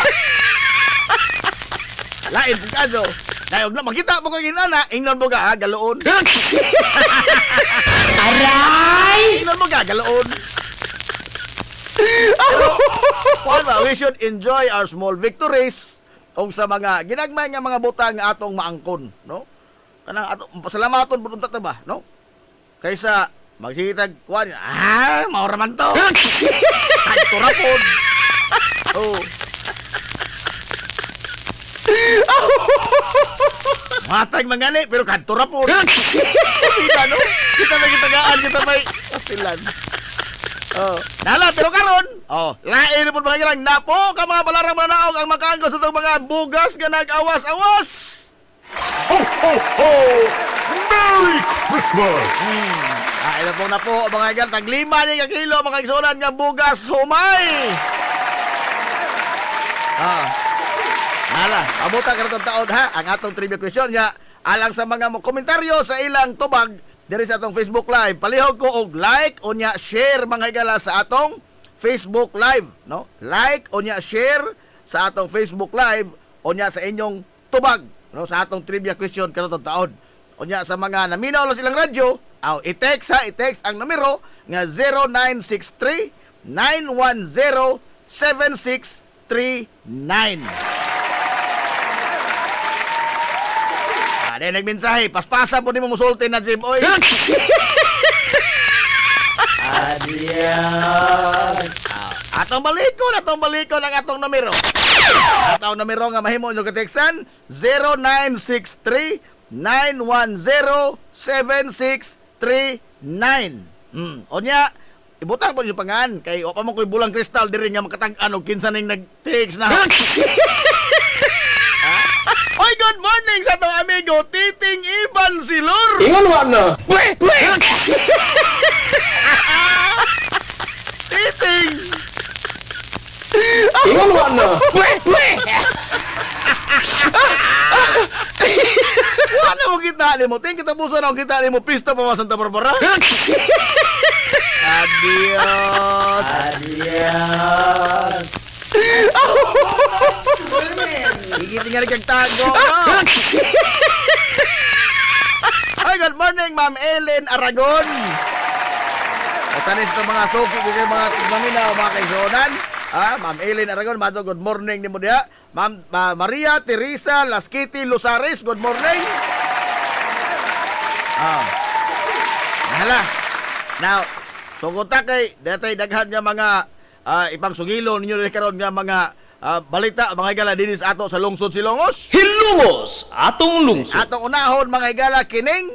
Lain pug kadso. Dayog na makita mo ko ginana, ingnon mo ga galoon. Aray! Ingnon mo ga galoon. Pero, we should enjoy our small victories o sa mga ginagmay nga mga butang nga atong maangkon, no? Kanang atong pasalamaton pud unta ta ba, no? Kaysa magsitag kuan, mao ra man to. Ay turapod. Oh. Matay mangani pero kadto ra po. Kita no? Kita na gitagaan kita may pastilan. Oh, nala pero karon, lain pud mga ilang napo ka mga balarang manaog ang makaangkon sa itong mga bugas nga nag-awas-awas. Ho, ho, ho! Merry Christmas! Ila po na po mga ilang taglima ni ka kilo mga igsunan nga bugas humay. Nala, abuta karon taon ha ang atong trivia question nya alang sa mga komentaryo sa ilang tubag diri sa atong Facebook Live. Palihog ko og like o nya share mga igala sa atong Facebook Live, no? Like o nya share sa atong Facebook Live o nya sa inyong tubag, no? Sa atong trivia question karon taon. O nya sa mga naminaw lang silang radyo, i-text ang numero nga 0963 910 7639. Dahil nagmensahe, paspasa po ni mo musulti na Jim. Oy! Adios! Atong balikon ang atong numero. Atong numero nga mahimo nyo kateksan, 0963 910 7639. O niya, ibutang po nyo pangan, kay o pa mo ko'y bulang kristal diri nga makatag-an o kinsa ning nag-text na. Oy, good morning sa itong amigo, Titing Ivan Silur! Ingon mo na. Titing! Ingon mo na. Ano mo kita ni mo? Ting kitapusan ako kita ni mo, pista pa mga Santa Barbara? Adios! Adios! Higit-hingali kang tago, no? Ay, good morning, Ma'am Ellen Aragon. At sanis ito mga suki, dito mga tigmaminaw, mga kaisonan. Ma'am Ellen Aragon, mato, good morning ni mo diha. Ma'am Maria Teresa Laskiti Lusares, good morning. Hala. Now, suguta kay datay daghan nga mga ipang sugilo ninyo rin karon nga mga balita mga igala dinis ato sa lungsod Silongos. Hilungos atong lungsod. Atong unahon mga igala kining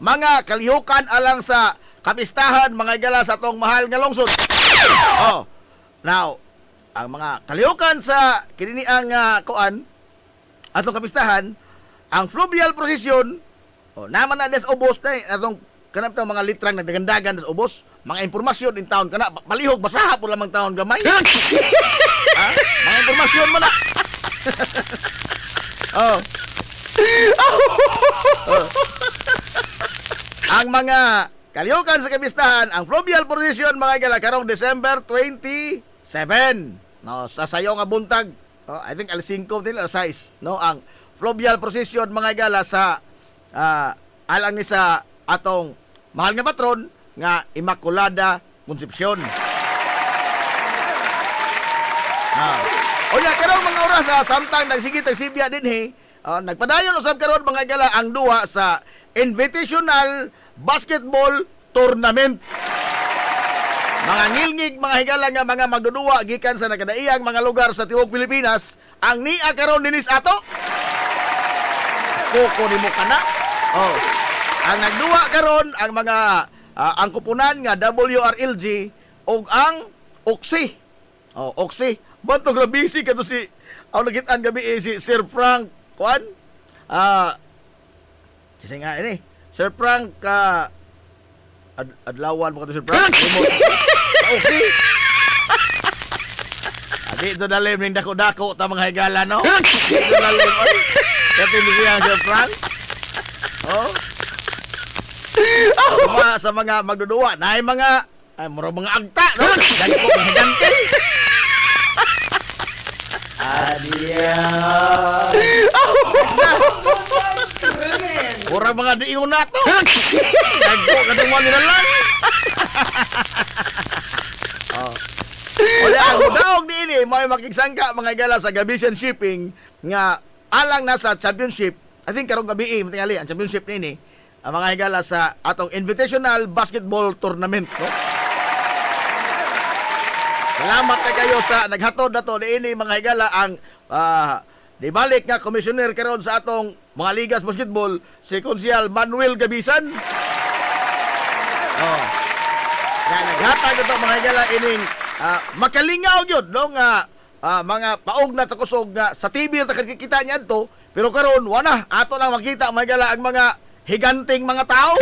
mga kalihukan alang sa kapistahan mga igala sa atong mahal nga lungsod. Now, ang mga kalihukan sa kini ang kuan atong kapistahan, ang fluvial procession naman na des ubos na atong kanap tang mga litrang nagdagandagan des ubos, mga impormasyon in town kana palihog basaha po lamang taon gamay. Mga impormasyon mo na. Ang mga kalihukan sa kapistahan, ang fluvial procession mga igala karong December 27. No, sa sayo nga buntag, I think alas 5 din alas 6, no, ang fluvial procession mga igala sa alang ni sa atong mahal nga patron nga Immaculada Concepcion. O ya karong mga oras samtang nagsigit ang Sibya dinhi, nagpadayon usab karon mga igala ang duwa sa Invitational Basketball Tournament. Mga ngilngig, mga higala nga mga magdudua gikan sa nakadaiyang mga lugar sa tibuok Pilipinas, ang niya karon dinis ato. Koko ni mo kana. Oh. Ang nagduwa karon ang mga ang kupunan nga WRLG o ang Oxy. Oh, Oxy. Bantog na busy kato si nagitan gabi si Sir Frank kuan. Kasi nga ini. Sir Frank adlawan mo kato Sir Frank. Oxy. Adi so dalim ning dako-dako ta mga higala no. Di so dalim oy. Kasi niya Sir Frank. Oh. Sa mga magdudua, na mga mga agta, no? Dali ko mga higante. Orang mga diingon na to. Dagko, kadungwan nila lang. Wala ang daog di ini, may makiksangka mga higala sa Gabisian Shipping nga alang nasa championship. I think karong gabi tingali ang championship ni ang mga higala sa atong Invitational Basketball Tournament, no? Salamat kayo sa naghatod na to ini mga higala ang di balik nga commissioner karon sa atong mga ligas basketball si Konsyal Manuel Gabisan. Oh. Nga naghatag ito mga higala ining makalingaw gyud no nga mga paog na sa kusog nga sa TV ta kita niya to pero karon wala ato lang makita mga higala ang mga higanting mga tao.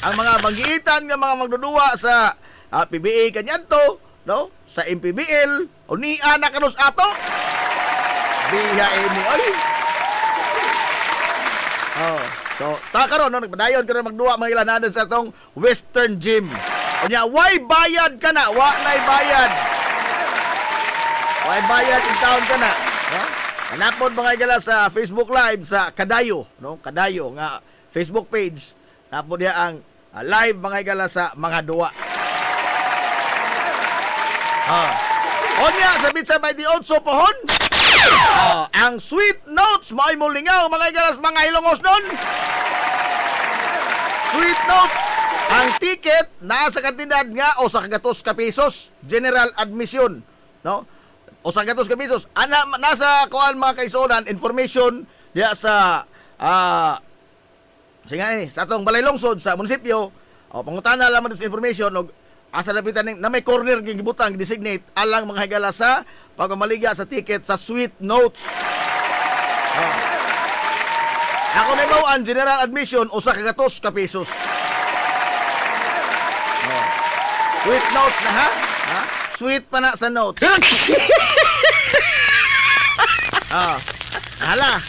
Ang mga banggitan nga mga magdudua sa PBA kanyanto, no? Sa MPBL, o ni anak kanus ato. Biha ini oy. Oh, so ta karon no nagpadayon karon magduwa mga ilan sa atong Western Gym. Unya why bayad ka na? Wa nay bayad. Why bayad in town ka na? No? Hanapon mga igala sa Facebook Live sa Kadayo, no? Kadayo nga Facebook page. Tapos dia ang live mga igala sa mga duwa. Onya sa Bitsa by the Otso pohon. Ang Sweet Notes mo ay mulingaw mga igala sa mga Ilongos nun. Sweet Notes ang ticket nasa kantidad nga o sa kagatos ka pesos general admission, no? O sa gatos kapisos nasa kuan mga kaisonan information diya sa sa atong balay lungsod sa munisipyo o pangutana lamang sa information og asa lapitan na may corner ging gibutang designate alang mga higala sa pagmamaliga sa ticket sa Sweet Notes. Ako na bawaan general admission o sa kagatos ka pesos. Sweet Notes na ha? Sweet pa na sa notes. Hala.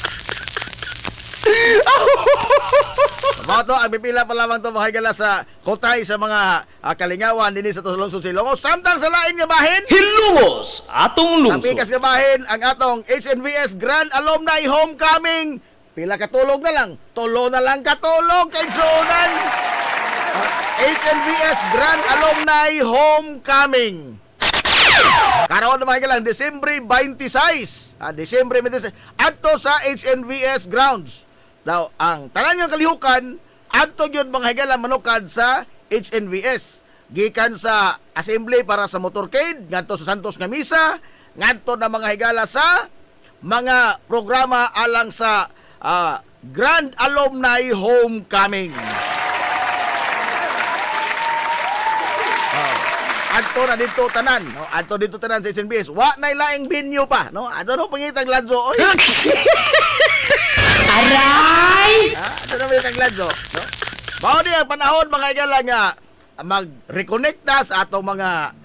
Mato ang pipila pa lamang to mga higala sa kotay sa mga kalingawan dinhi sa lungsod sa Ilongos. Samtang sa lain nga bahin, Hilongos, atong ang lungsod. pikas nga bahin ang atong HNVS Grand Alumni Homecoming. Pila katulog na lang. Tulo na lang katulog kay Zonan. HNVS Grand Alumni Homecoming. Karon naman lang Desyembre 26. Desyembre 26 adto sa HNVS grounds. Daw ang tanan nga kalihukan adto gyud mga higala manukad sa HNVS. Gikan sa assembly para sa motorcade ngadto sa Santos nga misa, ngadto na mga higala sa mga programa alang sa Grand Alumni Homecoming. Adto na dito tanan, no? Adto dito tanan sa SNBS. Wa nay laing venue pa, no? Adto no pangitag ladso, oy. Aray! Adto na pangitag ladso, no? Mao di ang panahon mga igala nga mag-reconnecta sa atong mga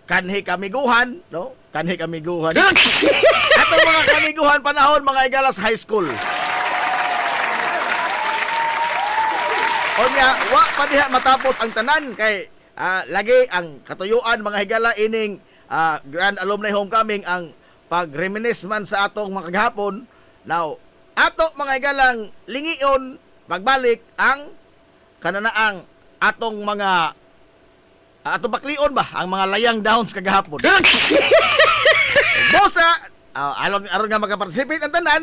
kanhi kamiguhan, no? Kanhi kamiguhan. Atong mga kamiguhan panahon mga igala sa high school. Onya, wa pa diha matapos ang tanan kay lagi ang katuyuan mga higala ining Grand Alumni Homecoming ang pag-reminisce man sa atong mga kagahapon. Now, ato mga higalang lingion pagbalik ang kananaang atong mga atong baklion ba ang mga layang downs kagahapon. Bosa aron nga makaparticipate ang tanan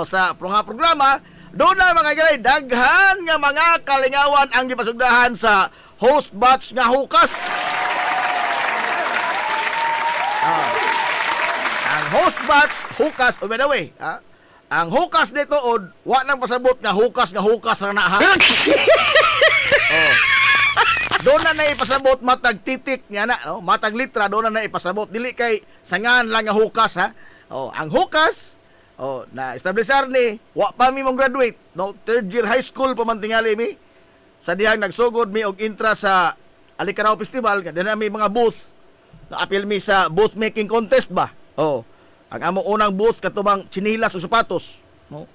sa programa doon na mga galay, daghan nga mga kalingawan ang gipasugdahan sa host batch nga hukas. Ang host batch hukas, by the way, ang hukas nito od wa nang pasabot nga hukas ra na ha. Doon na ipasabot matag titik niya na, no? Matag litra doon na ipasabot. Dili kay sangan lang nga hukas ha. Ang hukas na establisher ni wa pa mi mong graduate, no? Third year high school pa man tingali mi. Sa dihang nagsugod mi og intra sa Alicaraw Festival, kada na may mga booth. Naapil mi sa booth making contest ba? Ang amo unang booth katubang chinilas o sapatos, no?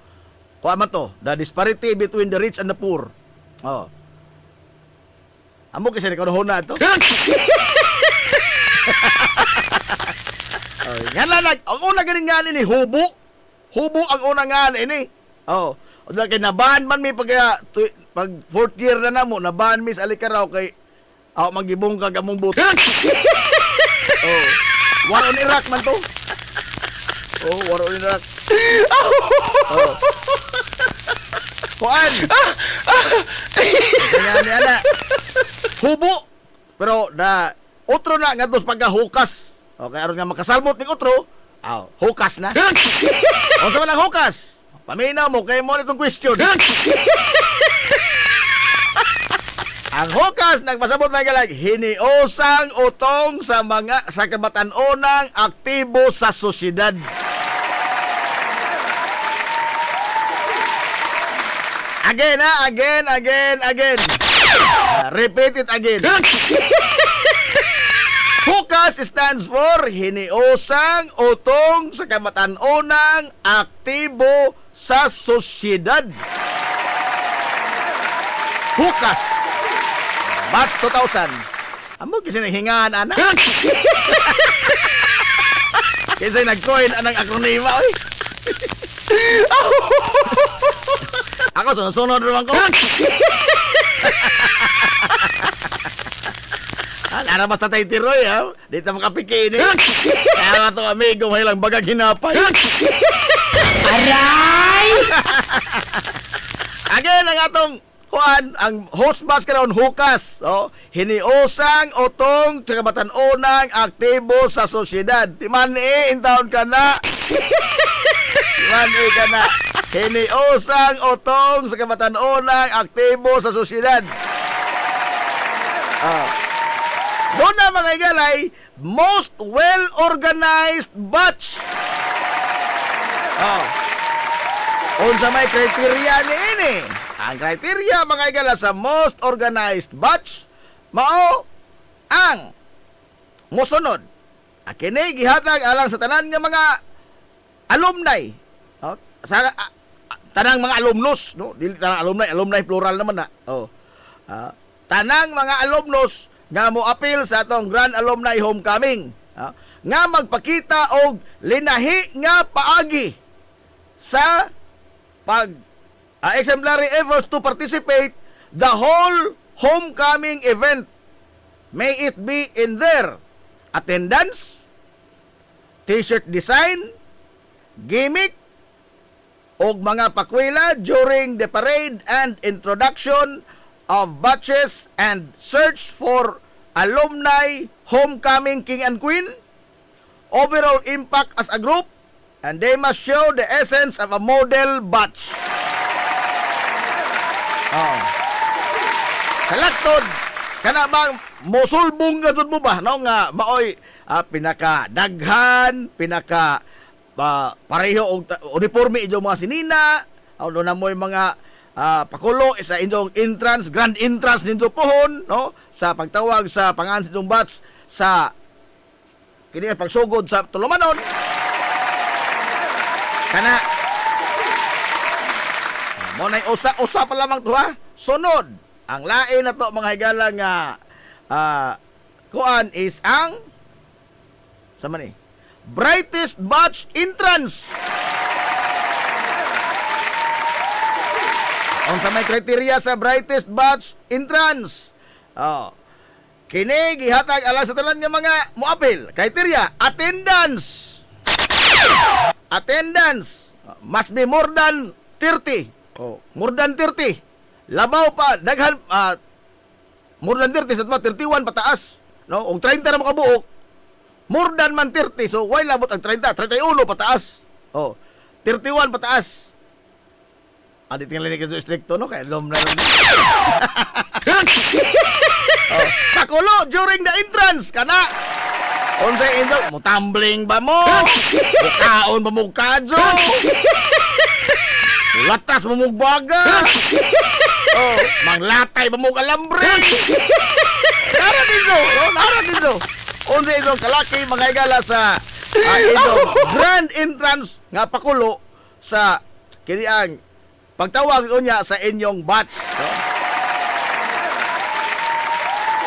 Kuha man to, the disparity between the rich and the poor. Amo kasi rekonohon na to. Yan lang, ang una ganing nga ni hubo. Hubo ang una nga ini. Kay nabahan man mi pag fourth year na namo, nabahan mi sa Alicaraw kay magibong kag among buto. War on Iraq man to. War on Iraq. Kuan. Kaya ni ana. Hubo. Pero na otro na nga dos pagkahukas. Okay, aron nga makasalmot ning otro. Hukas na. Unsa man ang hukas? Paminaw mo kay mo nitong question. Ang hukas nagpasabot may galag hiniosang utong sa mga sa kabatan-onang aktibo sa sosyedad. Again. Repeat it again. Hukas stands for hiniosang utong sa kabatan-onang aktibo sa sosyedad. Hukas. Batch 2000. Amo kasi nanghingaan, anak. Kasi nag-coin anang akronima, oy. Ako, sunod-sunod naman ko. Lara basta tayo tiroy, ha? Dito makapikini. Kaya nga itong amigo, may lang bagag hinapay. Aray! Again, ang atong kuan, ang host batch karon hukas. Hiniosang otong sa kabatan-onang aktibo sa sosyedad. Timani, intaon ka na. Timani ka na. Hiniosang otong sa kabatan-onang aktibo sa sosyedad. Doon na mga igalay, most well-organized batch. Unsa may kriteria ni ini? Ang kriteria mga igala sa most organized batch mao ang mosunod. Kini gihatag alang sa tanan nga mga alumni. Sa tanang mga alumnus, no? Dili tanang alumni plural naman na. Tanang mga alumnus nga mo appeal sa atong Grand Alumni Homecoming, nga magpakita og linahi nga paagi sa pag exemplary efforts to participate the whole homecoming event. May it be in their attendance, t-shirt design, gimmick, og mga pakwila during the parade and introduction of batches and search for alumni homecoming king and queen, overall impact as a group, and they must show the essence of a model batch. Salaktod, kana bang mosulbong gadud mo ba, no, nga maoy pinaka daghan, pinaka pareho og uniforme ijo mga sinina, na mo'y mga pakulo sa inyong entrance, grand entrance ninyo pohon, no, sa pagtawag sa pangalan sa inyong batch sa kini pagsugod sa tulumanon. Kana mo nay usa pa lamang to, ha. Sunod ang lain na to mga higala nga kuan is ang sama ni brightest batch entrance. Unsa may kriteria sa brightest batch entrance? Kini gihatag alang sa tanan nga mga moapil. Kriteria, attendance. Attendance must be more than 30 Oh, more than 30. Labaw pa daghan more than 30 sa 31 pataas. No, og 30 na makabuok. More than man 30. So why labot ang 30? 31 pataas. Oh, 31 pataas. Adi tingnan ni kaso stricto no kay lom na. Oh, pakulo during the entrance kana. Unsay indo mo tumbling ba mo? Kaon ba mo kadso? Latas mo mugbaga. Oh, manglatay ba mo alambre? Nara dito. Unsay indo kalaki mga igala sa indo grand entrance nga pakulo sa kini ang pagtawag unya sa inyong batch. No?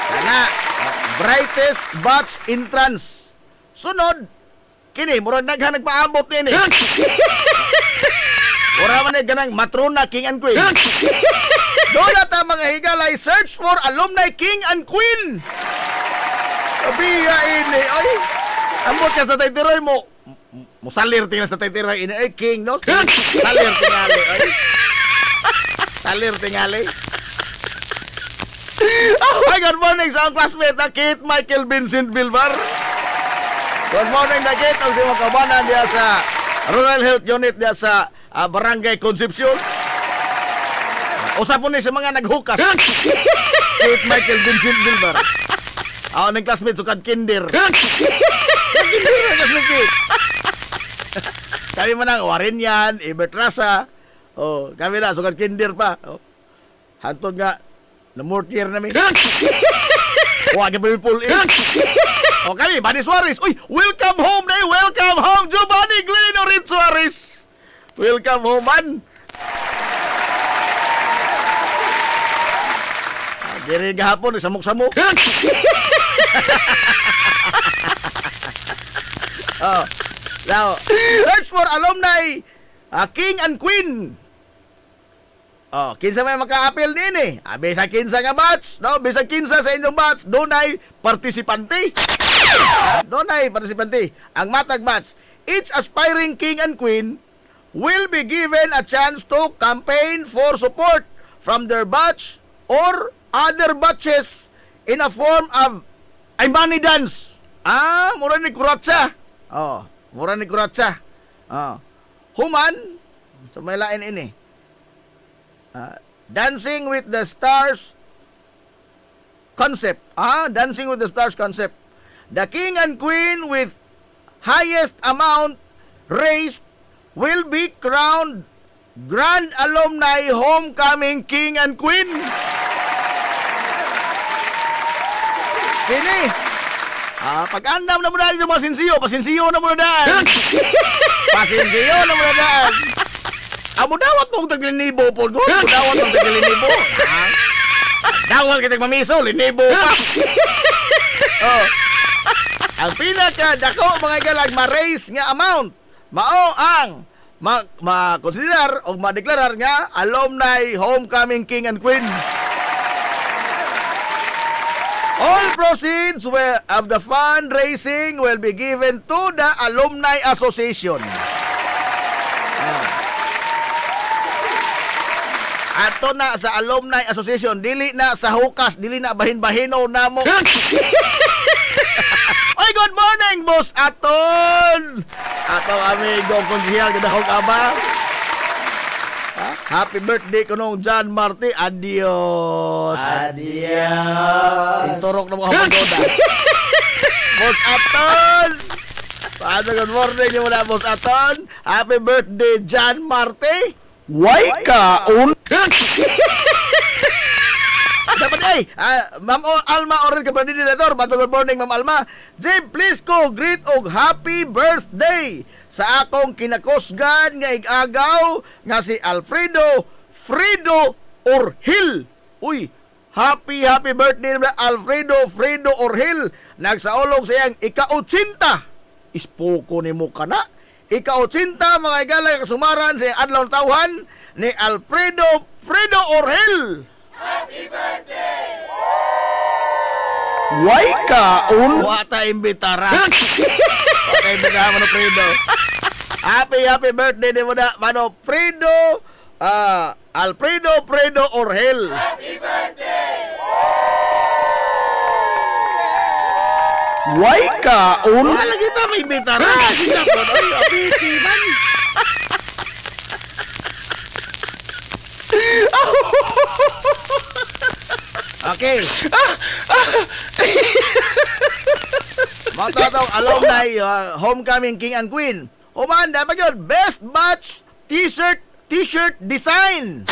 Kana brightest batch entrance. Sunod kini murag daghan nagpaabot nini. Ora man ganang matrona king and queen. Doon ta mga higalay search for alumni king and queen. Sabiya ini ay ambot ka sa taytiroy mo salir tingnan sa taytiroy ini ay king no. Salir tingali ay. Salir tingali. Hi, good morning sa akong classmate na Kate Michael Vincent Bilbar. Good morning na Kate. Ang mga kabanan diya sa Rural Health Unit diya sa Barangay Concepcion. Usap po ni sa mga naghukas. Kate Michael Vincent Bilbar. Ako ng classmate sukad kinder. Kinder na classmate Kate. Kami manang warin yan, Ibertrasa. Oh, kami na sukad kinder pa. Oh. Hantod nga na-mortier namin. Huwag ka pa yung pull in. O kami, Manny Suarez. Uy, welcome home na welcome home, Giovanni Gleno Rin Suarez. Welcome home, man. Diri gahapon, samok-samok. Oh, now, search for alumni King and Queen. Oh, kinsa may maka-appeal din eh. Bisa kinsa nga batch, no? Bisa kinsa sa inyong batch, doon ay partisipante. Doon ay partisipante. Ang matag batch, each aspiring king and queen will be given a chance to campaign for support from their batch or other batches in a form of money dance. Mura ni kuratsa. Oh, mura ni kuratsa. Human, so may lain ini. Dancing with the Stars concept. Dancing with the Stars concept. The king and queen with highest amount raised will be crowned Grand Alumni Homecoming King and Queen. Kini. Pag-andam na mo dahil sa mga pasinsiyo na mo na dahil. Pasinsiyo na mo na dahil. Amo dawat mong taglinibo po. Dawat mong taglinibo. Dawat kitang mamiso, linibo pa. Oh. Ang pinaka dako mga galag ma-raise nga amount mao ang ma-consider o ma-deklarar nga Alumni Homecoming King and Queen. All proceeds of the fundraising will be given to the Alumni Association. Ato na sa Alumni Association, dili na sa hukas, dili na bahin-bahino na mo. Oy, good morning, Boss Aton! Atong amigo, konsihal, kadahog aba. Happy birthday ko nung John Marty. Adios. Iturok na mga hapagoda. Boss Aton! Paano, good morning niyo muna, Boss Aton. Happy birthday, John Marty. Why kaon? Dapat Ma'am Alma orin ka pa din dinator. Good morning, Ma'am Alma. Jim, please ko greet og happy birthday sa akong kinakusgan nga igagaw nga si Alfredo Fredo Orhil. Uy, happy birthday na Alfredo Fredo Orhil. Nagsaulong sa iyang ika-80. Ispoko ni mo ka na. Ika-80 mga igala kasumaran sa iyang adlaw tawhan ni Alfredo Fredo Orhil. Why kaon? Wata imbitara. Wata imbitara, Mano Fredo. Happy birthday ni mo na, Mano Fredo Alfredo Fredo Orhel. Way kaon. Wala kita may bitara. Sila po, ay, abiti man. Okay. Mga tatong alumni, homecoming king and queen. Oman, dapat yun, best batch t-shirt design.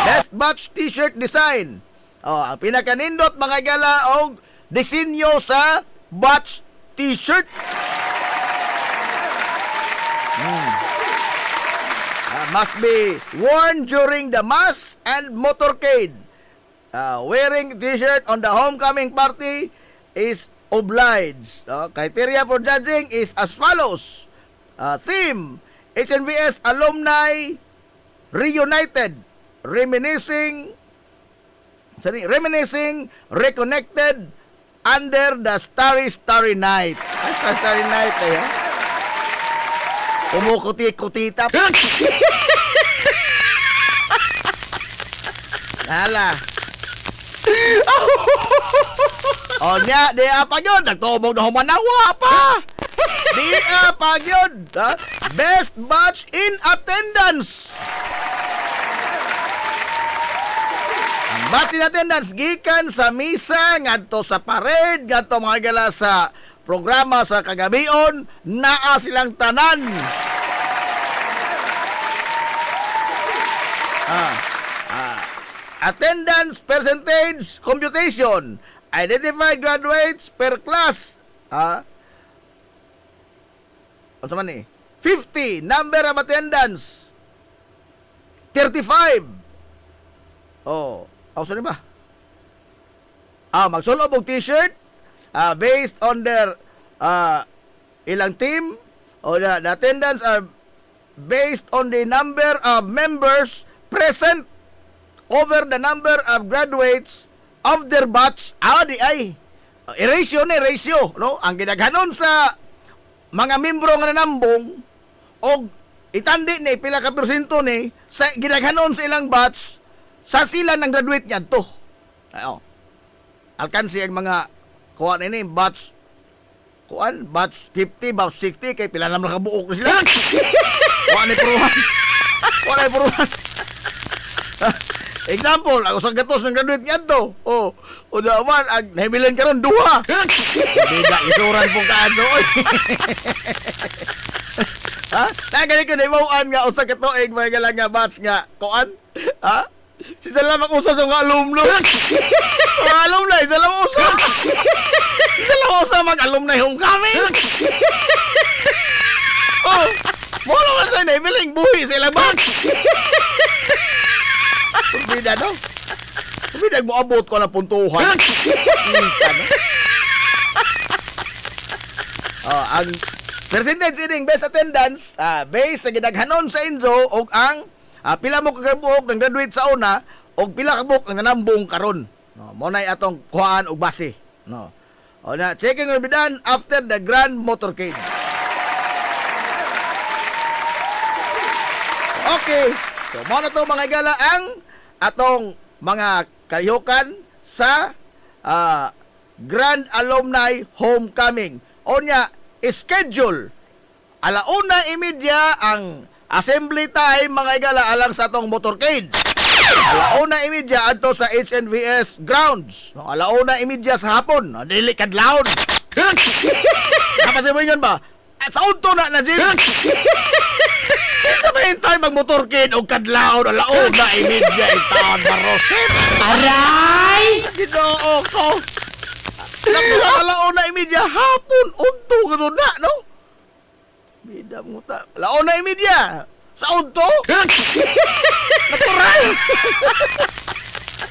Best batch t-shirt design. Ang pinakanindot mga gala og disenyo sa batch t-shirt. Must be worn during the mass and motorcade. Wearing t-shirt on the homecoming party is obliged. Criteria for judging is as follows. Theme, HNVS alumni reunited, reminiscing, reconnected under the starry night. Starry night eh. Kumukuti-kutita. Hala. Nya, di apa yun? Nagtubog na humanawa pa. Di apa yun? Best batch in attendance. Ang batch in attendance gikan sa misa ngadto sa parade, ngadto mga gala sa programa sa kagabion, naa silang tanan. Attendance percentage computation. Identify graduates per class. Ano man eh? 50. Number of attendance. 35. Saan ba? Magsulob og t-shirt. Based on their ilang team. The attendance are based on the number of members present over the number of graduates of their batch. Ratio, no? Ang ginaghanon sa mga membro nga nanambong og itandi ni pila ka porsyento ni sa ginaghanon sa ilang batch sa sila nang graduate niyan to. Alkansi ang mga kuan ini batch 50, batch 60 kay pila naman nakabuok na sila. Wala ni puruhan. Example, ako sa gatos ng graduate niyan to. O naman, ang nahibilan ka ron, duha. Biga, isuran po kaano. Tagali ko na imauan nga, o sa katoig, mga galang nga batch nga. Kuan? Sisa lamang usa sa mga alumnus. Mga alumni, sisa lamang usa. Sisa lamang usa mag-alumni homecoming. Mula ka sa nahibiling buhi sa ilang batch. Kumbida, no? Kumbida, mo abot ko ng puntuhan. Ang percentage ining best attendance, based sa gidaghanon sa Inzo, o ang pila mo kagabuk ng graduate sa una, o pila kabuk ng nanambong karon. Muna'y atong kuhaan o base. Checking will be done after the grand motorcade. Okay. So, muna to mga gala ang atong mga kayukan sa Grand Alumni Homecoming. Onya, schedule. 1:30 ang assembly time mga gala alang sa atong motorcade. 1:30 adto sa HNVS grounds. 1:30 sa hapon. Dili kadlawon. Kapag sabihin ba? Sa unto na Jim. Sabihin tayo mag-motorcade o kadlaon o laon na imidya itaon barosin. Aray! Ginoo ko. Laon na imidya hapon. Unto ka doon na, no? Bida mo ta. Laon na imidya. Sa unto? Natural.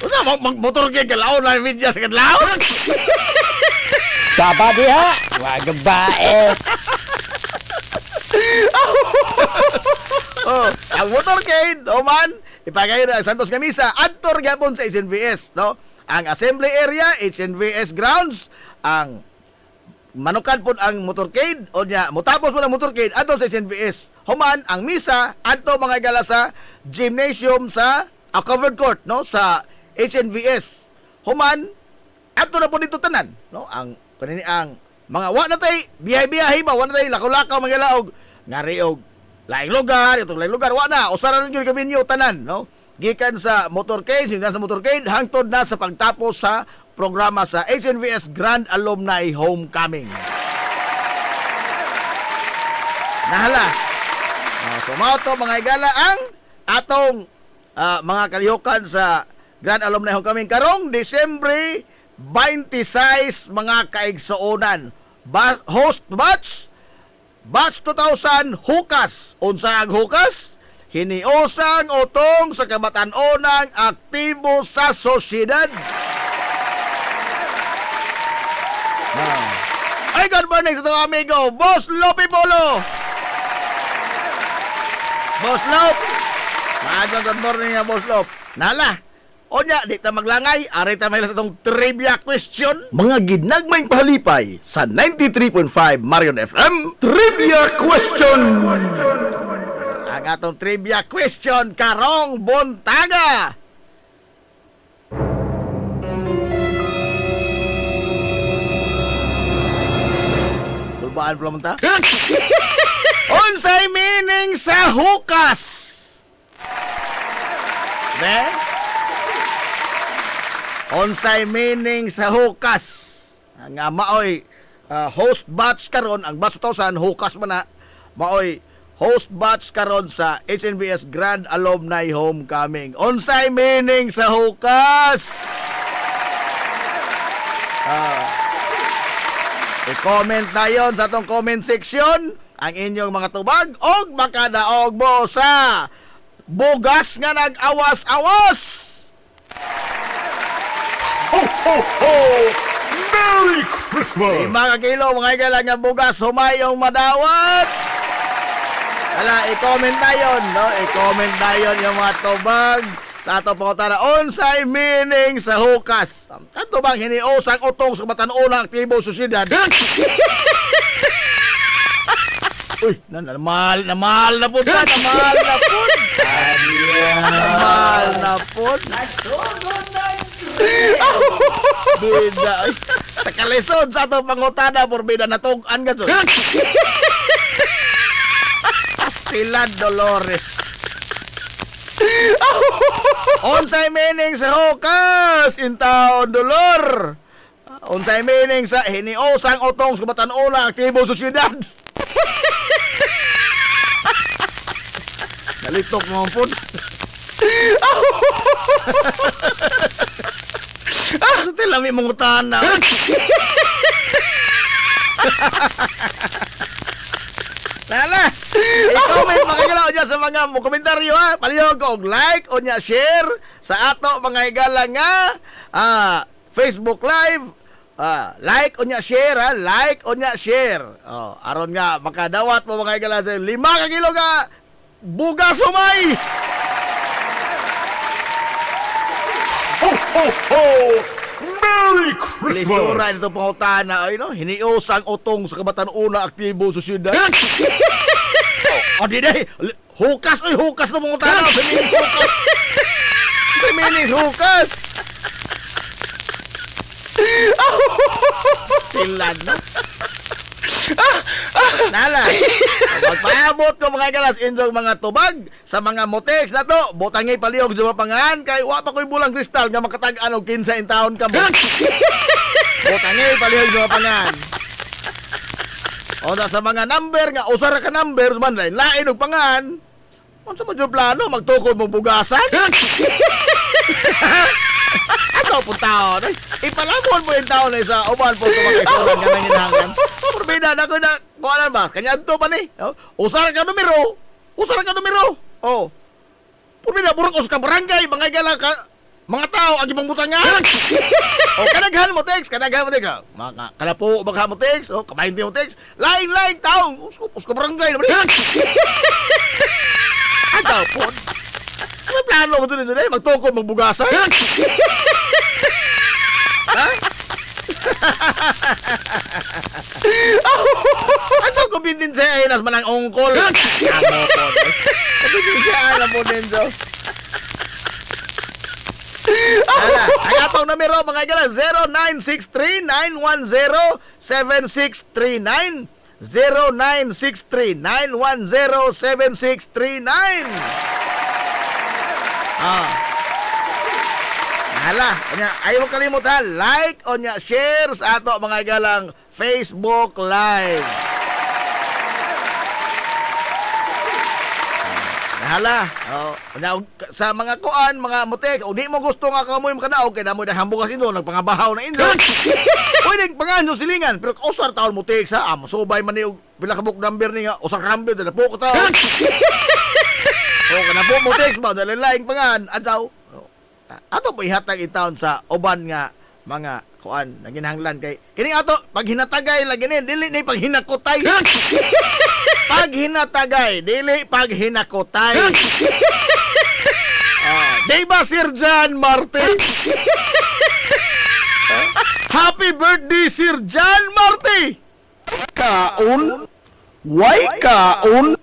Usa mag-motorcade ka laon na imidya sa kadlaon? Saba diha! Wag bae! Ang motorcade, man, ipagay na ang Santos nga Misa, adtor gyapon sa HNVS, no? Ang assembly area, HNVS grounds, ang manukan po ang motorcade o niya mutapos po ang motorcade adto sa HNVS. Human ang misa adto mga igala sa gymnasium sa covered court no sa HNVS. Human adto na po dito tanan no ang kanini ang mga wa na tay biyahe-biyahe ba wa na tay lakaw-lakaw mga igala og ngari og laing lugar itong laing lugar wa na usara na gyud kami niyo tanan no gikan sa motorcade hanggang sa motorcade hangtod na sa pagtapos sa programa sa HNVS Grand Alumni Homecoming. Nahala. So mao to mga igala ang atong mga kalihukan sa Grand Alumni Homecoming karong Disyembre 26 mga kaigsuonan. Host batch 2000 hukas. Unsa ang hukas? Hiniosang utong sa kabatan-onang aktibo sa sosyedad. Ay, good morning sa itong amigo, Boss Lopi Polo. Boss Lop. Maagang good morning nga, Boss Lop. Nala, o niya, di ta maglangay, ari ta may sa itong trivia question. Mga ginagmayng pahalipay sa 93.5 Marion FM. Trivia question! Ang atong trivia question, karong buntaga. Tulbaan pala mo ta? Unsay meaning sa hukas? Be? Unsay meaning sa hukas? Nga maoy host batch karon ang batch 2000 hukas man na maoy host batch karon sa HNVS Grand Alumni Homecoming. Unsay meaning sa hukas? I-comment na yon sa atong comment section ang inyong mga tubag og makadaog mo sa bugas nga nag-awas-awas. Ho, ho, ho! Merry Christmas! 5 kilo mga igala nga bugas humayong madawat. Ala, i-comment na yun, no? I-comment na yun yung mga tubag sa ato pangutana. Unsay meaning sa hukas? Ato bang hiniusang utong sa batan-unang aktibo sosyedad? Uy, namahal na po ba? Namahal na po. Namahal na po. Bida. Ay, sa kalisod sa ato pangutana, porbida natugan ka so. Pastilan Dolores. Unsay meaning sa hukas in taon dolor? Unsay meaning sa hiniusang utong sa batan-una aktibo sosyedad? Nalitok mo po. Sa tilami mong utana. Lala, i-comment makikalaw niya sa mga komentaryo ha. Palihog og like o niya share sa ato mga igala nga Facebook Live. Like o niya share ha. Like o niya share. Aron nga makadawat mo mga igala sa 5 kilo ka bugas sumay. Ho, ho, ho! Merry Christmas! Lisura ito pangutana ay no, hiniusang utong sa kabatan-una aktibo sa syudad. Di day, hukas ay hukas na pangutana sa minis hukas. Sa minis hukas. Tilan no. Nala. Magpaabot ko mga galas inyong mga tubag sa mga motex na to. Botangay palihog sa mapangan kay wa pa ko'y bulang kristal nga makatag-an og 15 in taon ka mo. Botangay palihog sa mapangan. O na sa mga number nga usara ka number man lain og pangan. Unsa man jud plano magtukod mo bugasan? Ano po taon? Ipalamon mo yung taon sa uban po ito mga isulan nga nanginangan. Purbida na ko na, kung alam ba, kanya ito pa ni. Usara ka numero. Usara ka numero. Purbida, burok us ka barangay, mga igala ka, mga tao, agi pang butangan. Kanaghan mo text, kanaghan mo text. Kanapo, bagha mo text, kabahinti mo text. Lain, tao, us ka barangay naman. Agaw po. May plano mo ito nito magtukod, magbugasan. Ha? Ato ko bintin siya ay nas manang ungkol. Amo po. Bintin siya alam po din so. Ala, ang atong numero mga igala 0963-910-7639 0963-910-7639 Hala, ayaw mo kalimutan, like o nya share sa ato mga igalang Facebook Live. Hala, sa mga kuan, mga mutek, o di mo gusto nga kamoy makanaog, kaya namoy nahambugas indo, nagpangabahaw na indo. Pwede pangan yung silingan, pero usar taon mutek sa, masubay man ni, bila kabuk number ni nga, usar rambi, dala po ko taon. O, kanabo mutek, ba, dala laing pangan, adsaw. Ato po ihatag itaon sa uban nga mga kuan naginhanglan kay kini ato pag hinatagay lagi nin dili ni pag hinakutay. Pag hinatagay dili pag hinakutay. Di ba Sir John Martin? Happy birthday Sir John Martin. Kaun? Why kaun?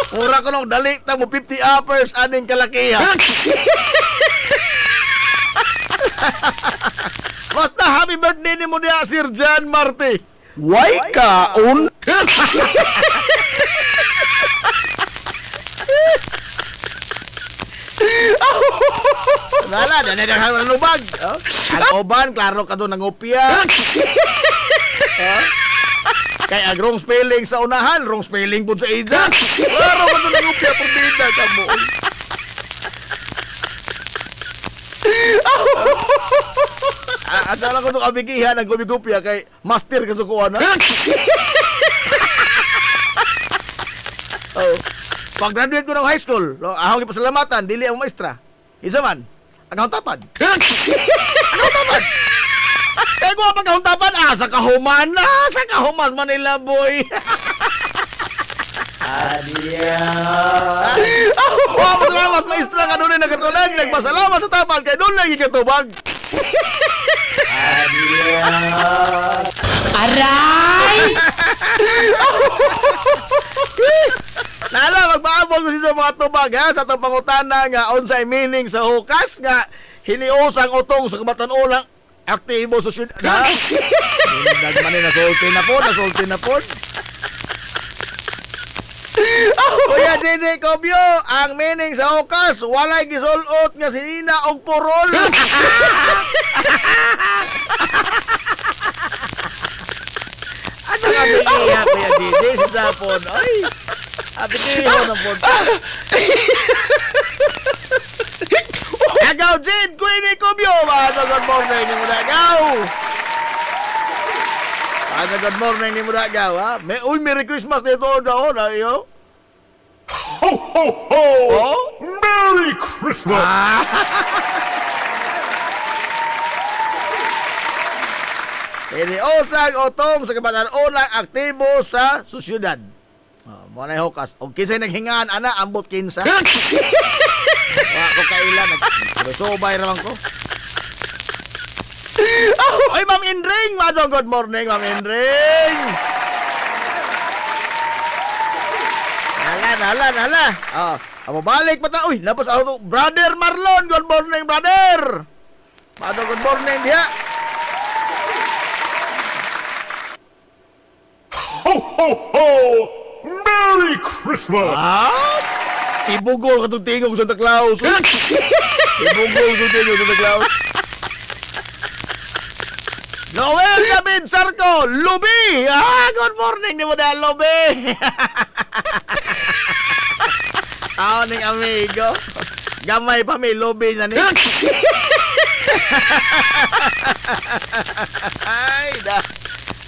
Mura ko nung dali ta mo 50 uppers aning kalakihan. Basta happy birthday ni mo diya Sir John Marty. Why kaon? Wala na nang lubag. Ang oban klaro ka doon ng opya. Kay ang wrong spelling sa unahan, wrong spelling po sa ija. Klaro ka doon ng opya parbida ka mo. At alam ko itong abigihan ang gumigupya kay master kasukuan na. Pag-graduate ko ng high school, ahong ipasalamatan, dili ang maestra. Isa man, ang tahuntapan. Ang tahuntapan. Kaya ko ang pagkahuntapan, sa kahuman na, sa kahuman Manila boy. Adiya. Salamat maestra ka doon nagkatulag, nagpasalamat sa tapan, kaya doon lagi katubag. Adiya. Aray! Nala, magpaabol ko sa mga tubag ha, sa itong pangutana nga unsay meaning sa hukas nga hiniusang utong sa kabatan-ulang aktibo sa syudad ha? Nagman na nasulti na po. Kuya JJ Cobio, ang meaning sa hukas, walay gisulot nga sinina og purol. Ano nga bigiya, Kuya JJ, sa Japon? Ay, abigiyo ng po. Agaw, Jade, Queenie Cobio, good morning ni Mudagaw. Good morning ni Mudagaw, ha? Merry Christmas dito daw, na iyo. Ho, ho, ho! Oh? Merry Christmas! Iniosang otong sa kabatan-ulang aktibo sa susyudad. Muna yung hukas. O kinsa'y naghingaan, ana, ambot kinsa. Wala ko kailan. Nagsobay naman ko. Ay, Ma'am Indring! Madong good morning, Ma'am Indring! Hala. Mabalik pa ta. Uy, napos ako. Brother Marlon, good morning, brother! Madong good morning diya. Ho, ho, ho! Merry Christmas! Ibugol ka itong tingog sa Santa Claus. Ibugol ka itong tingog sa Santa Claus. Noel David Sarco, Lubi! Good morning ni mo na, Lubi! Ning amigo. Gamay pa may Lubi na ni. Ay,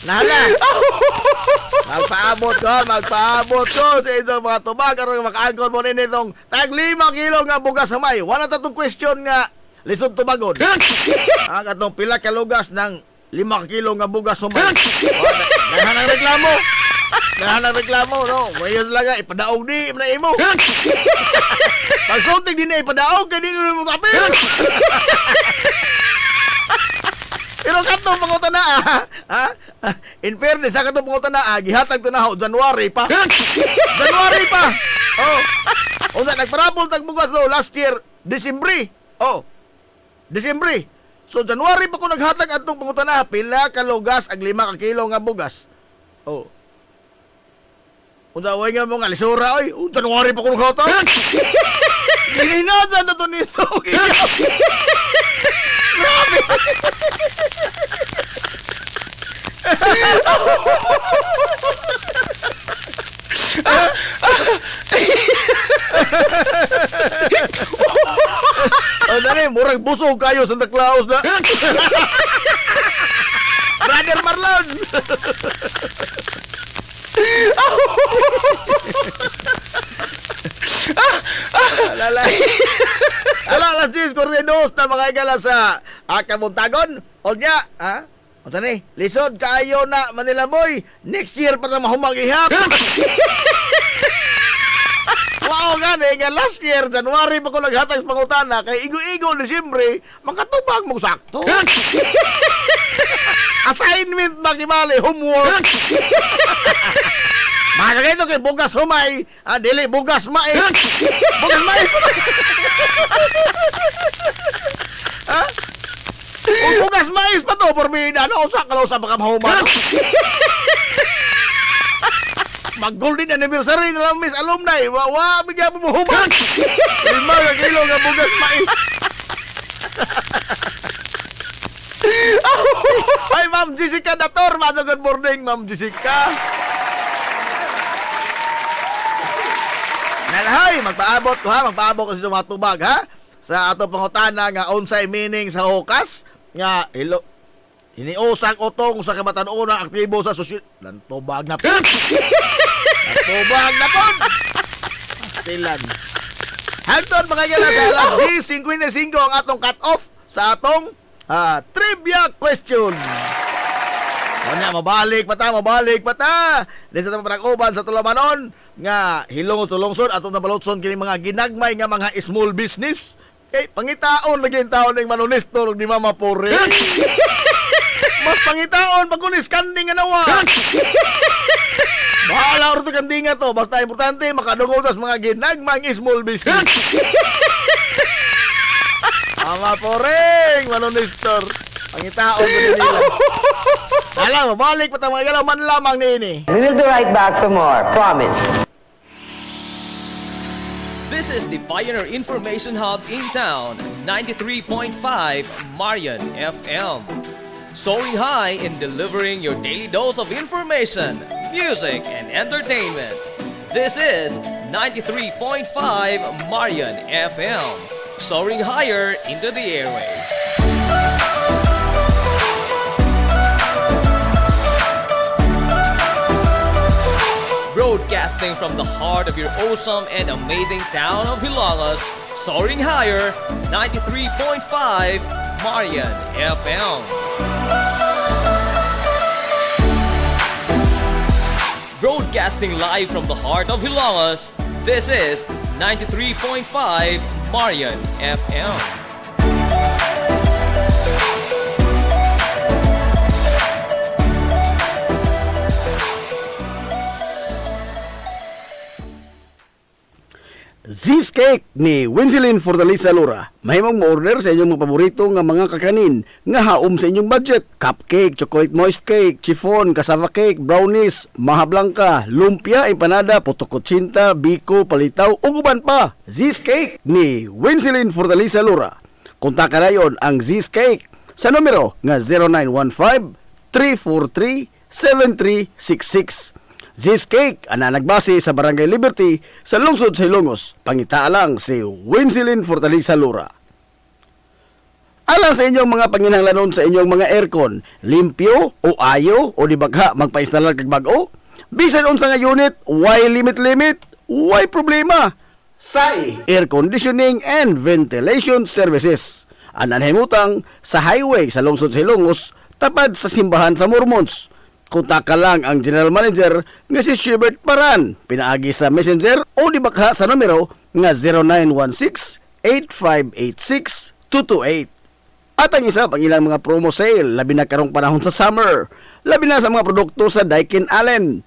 Nala! Magpaabot ko sa itong mga tubag aron makaangkon mo rin itong tag 5 kilo nga bugas sa may. Wala tatong question nga lisod tubagon. Ang atong pila ka lugas ng 5 kilo nga bugas sa may. Nahan ang reklamo. Nahanang reklamo, no? Ngayon lang nga, ipadaog di, na imo. Pagsulting din na ipadaog, kaya di nyo mo kapil. Pero katong pangutan na, ha? In fairness, sa katong pangutan na, gihatag to na ho, January pa. January pa! Oh. Unsa, nagparapol tagbugas do, last year, December. Oh. December. So, January pa ko naghatag atong pangutan na, pila ka lugas, ag 5 ka kilo nga bugas. Oh. Unsa way nga mo nga lisura oy, January pa ko naghatag. Gininadyan na to ni Sogi. Grabe. Dali, murag busog kayo Santa Claus na. Brother Marlon. Alas 10 Corredos na mga igala sa Kamuntagon. O niya, ha? O sani, lisod kaayo na Manila Boy. Next year pa na mahumagihap. Wow, gani, nga last year, January pa ko naghatag sa pangutana, kay igo-igo, Disyembre, makatubag mong sakto. Assignment na kimali, homework. Mga ito kay bugas humay, dili, bugas mais. Bugas mais. Ha? Kung bugas mais pa to, porbida, ano, usak ka lang sa baka mahuman. Mag-golden anniversary na lang, Miss Alumni. Wawa, bigyan mo human. 5 ka kilo nga bugas mais. Ay, Ma'am Jessica Dator. Good morning, Ma'am Jessica. Nalahay, magpaabot ko ha. Magpaabot ko sa mga tubag ha. Sa ato pangutana nga unsay meaning sa hukas. Nga, hello. Iniusang utong sa kabatan-unang aktibo sa sosyo... Lantubag na po. Lantubag na po. Pastilan. Hangtod mga gala sa alas 10:55 ang atong cut-off sa atong trivia question. Kanya, mabalik pa ta. Dahil sa tapapanakuban sa Tulamanon, nga hilongos-tulungsod atong nabalutson kini mga ginagmay nga mga small business. Eh, pangitaon naging taon ng manonisto ni Mama Pore. Mas pangitaon pag kunis kanding nga nawa. Bahala rin ito kanding nga to. Basta importante makadugotas mga ginagmang small business. Mama Poreng, manonistor. Pangitaon ko din nila. Alam, mabalik pa tayo mga galaw man lamang nini. We will be right back for more. Promise. This is the Pioneer Information Hub in town, 93.5 Marian FM. Soaring high in delivering your daily dose of information, music, and entertainment. This is 93.5 Marian FM. Soaring higher into the airwaves. Broadcasting from the heart of your awesome and amazing town of Hilangas, soaring higher, 93.5 Marian FM. Broadcasting live from the heart of Hilangas, this is 93.5 Marian FM. Ziz Cake ni Winsilin Fortaleza Lura. Mahimong mo-order sa inyong mga paborito nga mga kakanin nga haom sa inyong budget. Cupcake, chocolate moist cake, chiffon, cassava cake, brownies, maha blanca, lumpia, empanada, potokotsinta, biko, palitaw, ug uban pa. Ziz Cake ni Winsilin Fortaleza Lura. Kontakan nayon ang Ziz Cake sa numero nga 0915-343-7366. Ziz Cake, ana nagbase sa Barangay Liberty sa lungsod sa Ilongos. Pangitaa lang si Winsilin Fortaleza Lura. Alang sa inyong mga panginahanglanon sa inyong mga aircon, limpyo o ayo o di bagha magpa-installer kag bag-o? Bisan unsa nga unit, why limit, why problema? SAI Air Conditioning and Ventilation Services. Anan himutang sa highway sa lungsod sa Ilongos, tapad sa simbahan sa Mormons. Kontak ka lang ang General Manager nga si Shubert Paran. Pinaagi sa Messenger o di baka sa numero nga 0916-8586-228. At ang isa pang ilang mga promo sale, labi na karong panahon sa summer, labi na sa mga produkto sa Daikin Allen.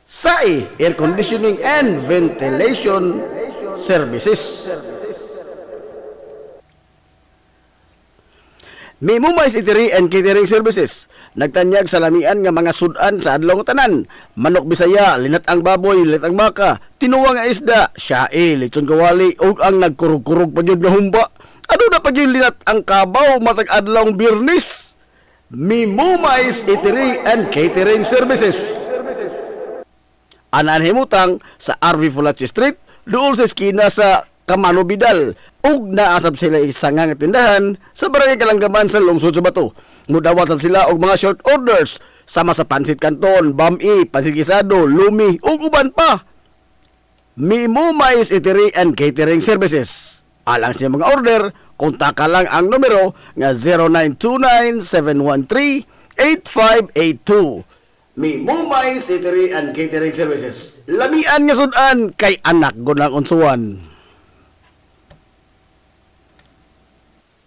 SAI, Air Conditioning and Ventilation Services. Mimumais Eatery and Catering Services. Nagtanyag sa lamian nga mga sudan sa adlaw nga tanan. Manok Bisaya, linat ang baboy, linat ang baka, tinuwa nga isda, siyae, lechon kawali, ug ang nagkurug-kurug pa gyud nga humba. Ano na pa gyud linat ang kabaw matag adlaw Biyernes? Mimumais Eatery and Catering Services. Anan himutang sa RV Fulachi Street, dool sa eskina sa Kamano Bidal, ug naasab sila isang nga tindahan sa barangay Kalanggaman sa lungsod sa Bato. Mudawat sab sila og mga short orders sama sa pansit canton, bami, pansit gisado, lumi ug uban pa. Mimumais Eatery and Catering Services. Alang sa mga order, kontak lang ang numero nga 0929-713-8582. Mimumais Eatery and Catering Services. Lamian nga sudan kay anak gunang unsuan.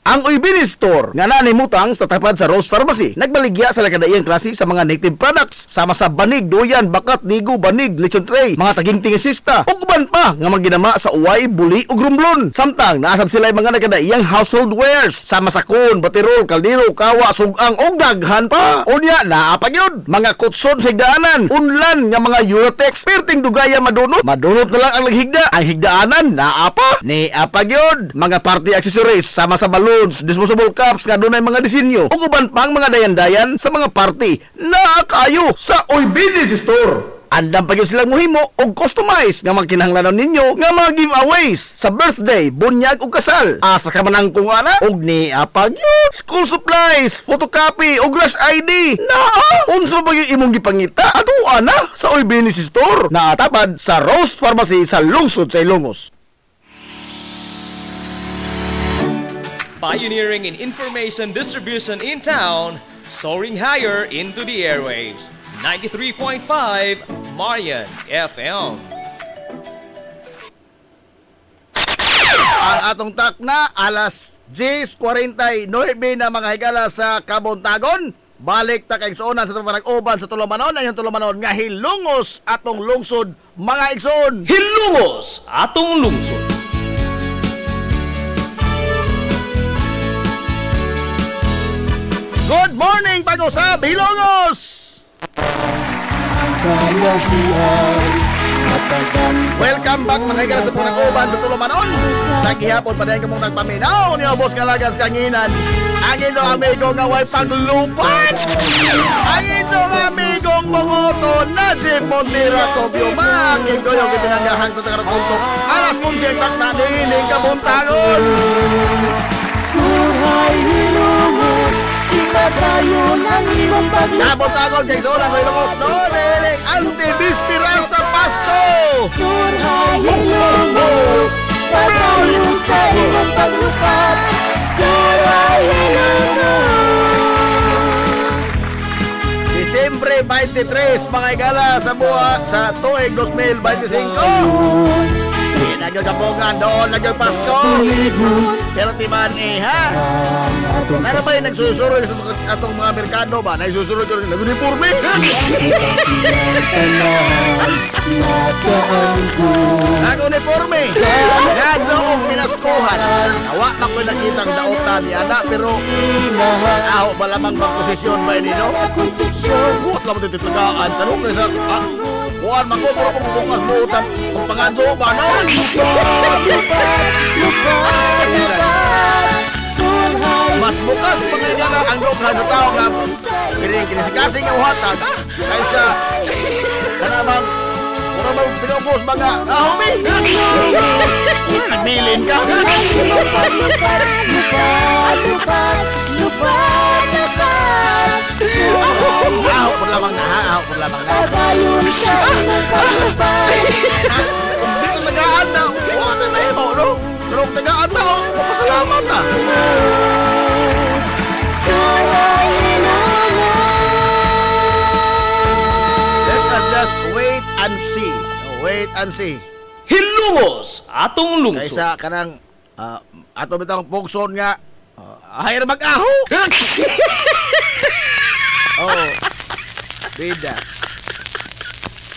Ang Uybini Store nga nanimutang sa tapat sa Rose Pharmacy nagbaligya sa lakadayang klase sa mga native products sama sa banig, duyan, bakat, digo, banig, lechon tray, mga taging tingisista ug uban pa nga magginama sa uway, buli ug rumblon. Samtang naasab sila mga nakadayang household wares sama sa kun, batirol, kaldero, kawa, sugang ug daghan pa. Unya naa pa gyud mga kutson sa higdaanan, unlan nga mga Eurotex perting dugaya madunot na lang ang laghigda. Ang higdaanan naa pa ni apa gyud mga party accessories sama sa balon, disposable cups nga dunay mga disenyo ug uban pang mga dayan-dayan sa mga party na kayo sa Uybini Store. Andam pa gyud silang mohimo og customize nga magkinahanglanon ninyo nga mga giveaways sa birthday, bunyag ug kasal. Asa ka man ang kung ana og ni apag yun. School supplies, photocopy ug rush ID. Naa, unsa ba gyud imong gipangita? Ato ana sa Uybini Store. Naatapad sa Rose Pharmacy sa lungsod sa Ilongos. Pioneering in information distribution in town, soaring higher into the airwaves. 93.5 Marian FM. Ang atong takna alas 10:49 na mga higala sa Kabuntagon. Balik ta kay igsuonan sa panag-uban sa Tulumanon, ayong Tulumanon nga hilungos atong lungsod mga igsoon. Hilungos atong lungsod. Good morning, Pag-usab, Hilongos! Welcome back mga higala sa panag-uban sa Tulumanon. Sa gihapon pa din kamong nagpaminaw ni Obos Kalagas Kanginan. Ang inyong amigo nga way paglupat. Ang inyong amigong bangoto na Jim Montira Tobio. Making doyong ipinanggahang tatarang tuntok. Alas 11 tak na nining Kabuntagon. Suhay Hilongos, ipadayon ang imong paglupat. Kabuntagon kay Zola may lumos doon. Antibispira sa Pasko. Suhay Hilongos, padayon sa imong paglupat. Suhay Hilongos. Disyembre 23 mga igala sa buha sa tuig 2025. Nagagapungan doon, nagagpasko. Pero timan ha? Meron ba yung nagsusurod sa atong mga merkado ba? Nagsusurod ko rin, nag-uniforme. Nag-uniforme. Nag-joong pinaskuhan. Awa na ko nakitang daotan ni anak, pero aho ba lamang magposisyon ba yun, no? Buot lang mo tititagaan. Tanong kayo sa... Kuhan, magkupuro po bukas buutan. Kung panganso ba, no? Mas bukas pangigala ang looban sa tao nga kinisikasing ang uhatag kaysa kanabang pinupos mga kahumi. Nagbilin ka. Aho po lamang na ha, aho po lamang na. Kung dito tagaan na, huwag na nahimaw, no? Pero kung tagaan na, papasalamat ah. and see. Wait and see. Hilungos atong lungsod. Kaysa kanang ato bitang pugson nga hayar mag-aho. Oh. Bida.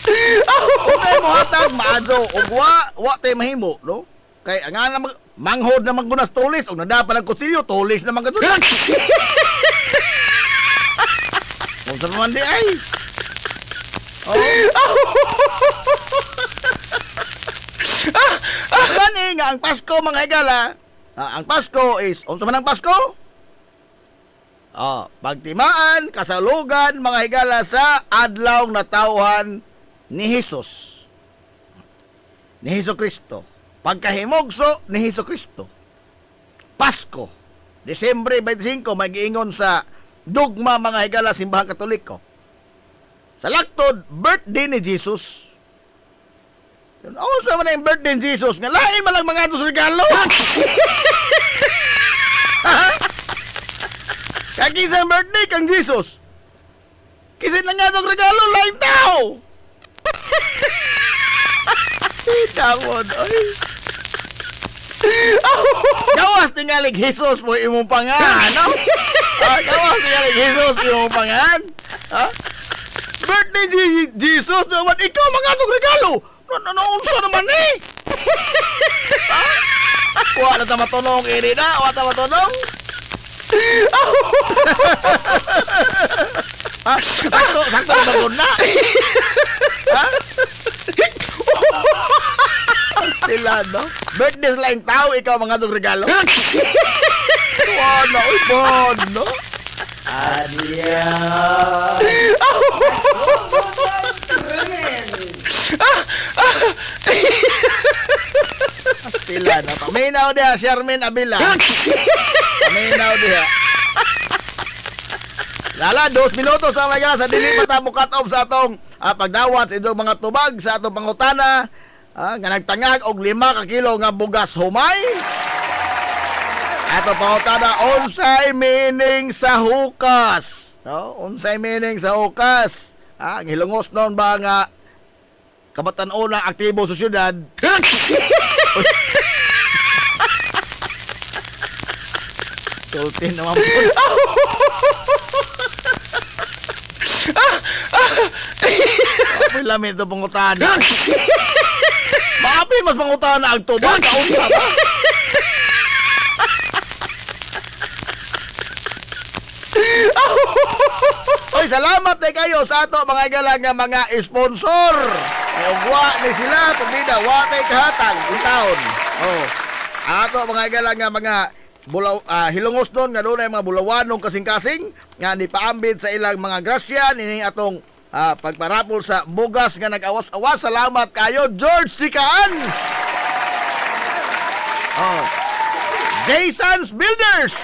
Okay mo hatag maadyo ug wa tay mahimo, no? Kay nga na manghod na magbunas tulis ug nada pa ng kutsilyo tulis na magkatulog. Kung sa man di ay. Oh. Gani nga ang Pasko mga higala. Ang Pasko is unsa man ang Pasko? Pagtimaan, kasalugan mga higala sa adlaw na tawhan ni Jesus. Ni Hesus Kristo. Pagkahimugso ni Hesus Kristo. Pasko. Disyembre 25 magiingon sa dogma mga higala simbahan Katoliko. Sa laktod, birthday ni Jesus. Unsa man ang birthday ni Jesus nga lain man lang mga atos regalo. Kakisa birthday kang Jesus. Kisit lang nga itong regalo, lain tao. Tawad, ay. Gawas tingalig Jesus mo imong pangan, no? Gawas tingalig Jesus imong pangan. Birthday Jesus naman, ikaw mga itong regalo. Unsa naman eh? Wala ta matunong ini na, wala ta matunong. Sakto na bagon na. Sila, no? Birthday sa laing tao, ikaw mga itong regalo. Wala, uy, bon, no? Adios. Astila na. Paminaw diha, Sherman Abila. Paminaw diha. Lala, 2 minutos na mga sa dili pa ta mo cut off sa atong pagdawat sa inyong mga tubag sa atong pangutana. Nga nagtangag og 5 ka kilo nga bugas humay. Ato pangutana, unsay meaning sa hukas? No? Unsay meaning sa hukas? Ang hilungos noon ba nga kabatan-o na aktibo sa syudad? Sultin naman po. Apoy lamin ito pangutana. Maapin mas pangutana ang tubag. Kaunsa ba? Oy, salamat na kayo sa ato mga igalang nga mga sponsor. Ay ugwa ni sila pagdida wa tay kahatag in taon. Oh. Ato mga igalang nga mga hilungos doon nga doon ay mga bulawanong kasing-kasing nga nipaambit sa ilang mga grasya nining atong pagparapol sa bugas nga nag-awas-awas. Salamat kayo George Sikaan. Oh. Jason's Builders.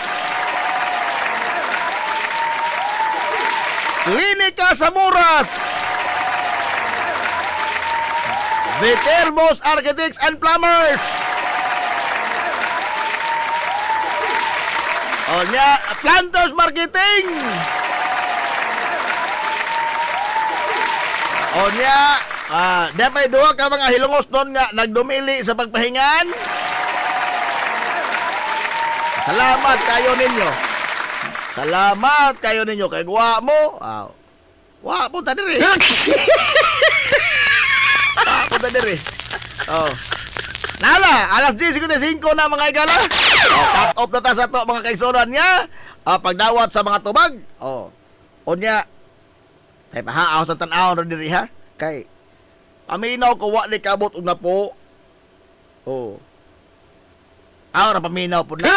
Klinika sa Muras. Viterbos Architects and Plumbers. Onya, Planters Marketing. Onya, dapay duha ka mga hilungos doon nga nagdumili sa pagpahingan. Salamat kayo ninyo. Salamat kayo ninyo kay guwa mo. Wa po ta diri. Wa po ta diri. Oh. Nala, alas 10:55 na mga igala. Cut off na ta sa to mga kaigsunan niya. Pagdawat sa mga tubag. Onya. Tay pahaaw sa tan-aw ra diri ha. Kay paminaw ko wa ni kabot og napo. Oh. Aw ra paminaw pud na.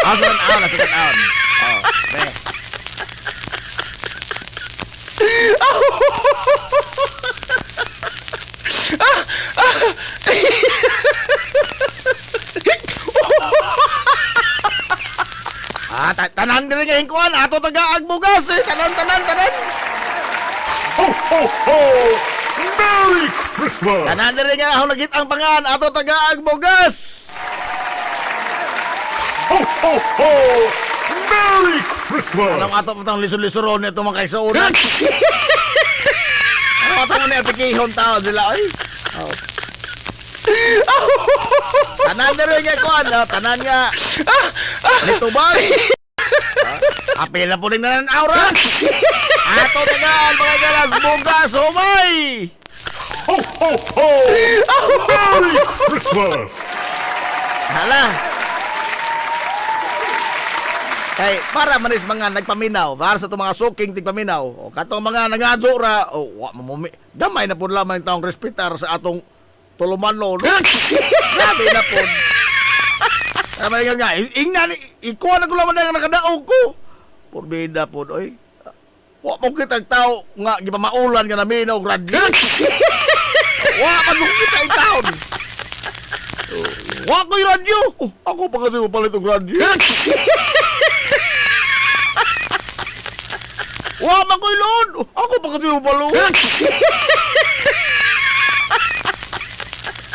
Asan aw na sa tan-aw. Pre. Tanan diri nga hingkuan ato taga agbugas tanan. Ho, ho, ho! Merry Christmas! Tanan diri nga hulagit ang pangan ato taga agbugas. Ho, ho, ho! Merry Christmas! Anong ato patang lisod-lisoron nito mga kaigsunan? Ano Ato mo na apikihon tao sila, ay. Oh. Tanan na rin nga kuhan, tanan nga. Nito ba? Apil na po rin na ng aura. Ato tagal, mga galas, bugas, humay. Ho, ho, ho! Merry Christmas! Hala. Kay para manis mga nagpaminaw, para sa itong mga suking tigpaminaw, o katong mga nangadyo ra, o wa mamumi. Gamay na po lamang taong respetar sa atong tulumanlo. No? Grabe na po. Grabe nga, ingnan, ikuha na ko lamang na nakadaog ko. Purbida po, oy. Wa mo kitang tao nga, gipamaulan nga namin o radyo. Wa pa kita yung taon. Wa ko'y radyo. Oh, ako pa kasi mapalit ang radyo. Wa man ko'y load. Oh, ako pa kasi mapalo.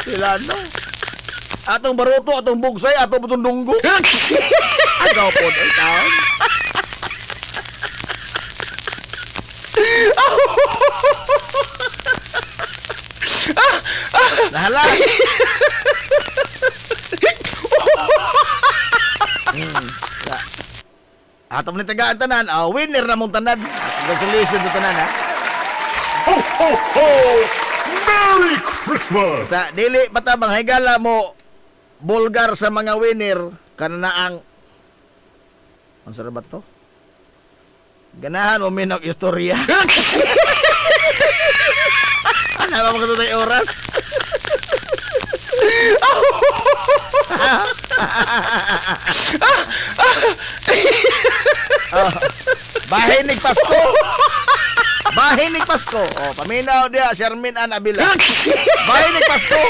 Sila na. Atong baruto, atong bugsay, atong putundunggo. Agaw po na yung taon. Nahala. Atong ni tagaan tanan, winner na mong tanan. Congratulations to tanan, ha. Ho, ho, ho! Merry Christmas! Sa dili matabang higala mo bulgar sa mga winner kanana ang sarap to? Ganahan mo minok istorya. Ano ba mga tutay oras? Oh, bahinig Pasko. Bahinig Pasko. Oh, paminaw dia Shermin Anabila. Bahinig Pasko.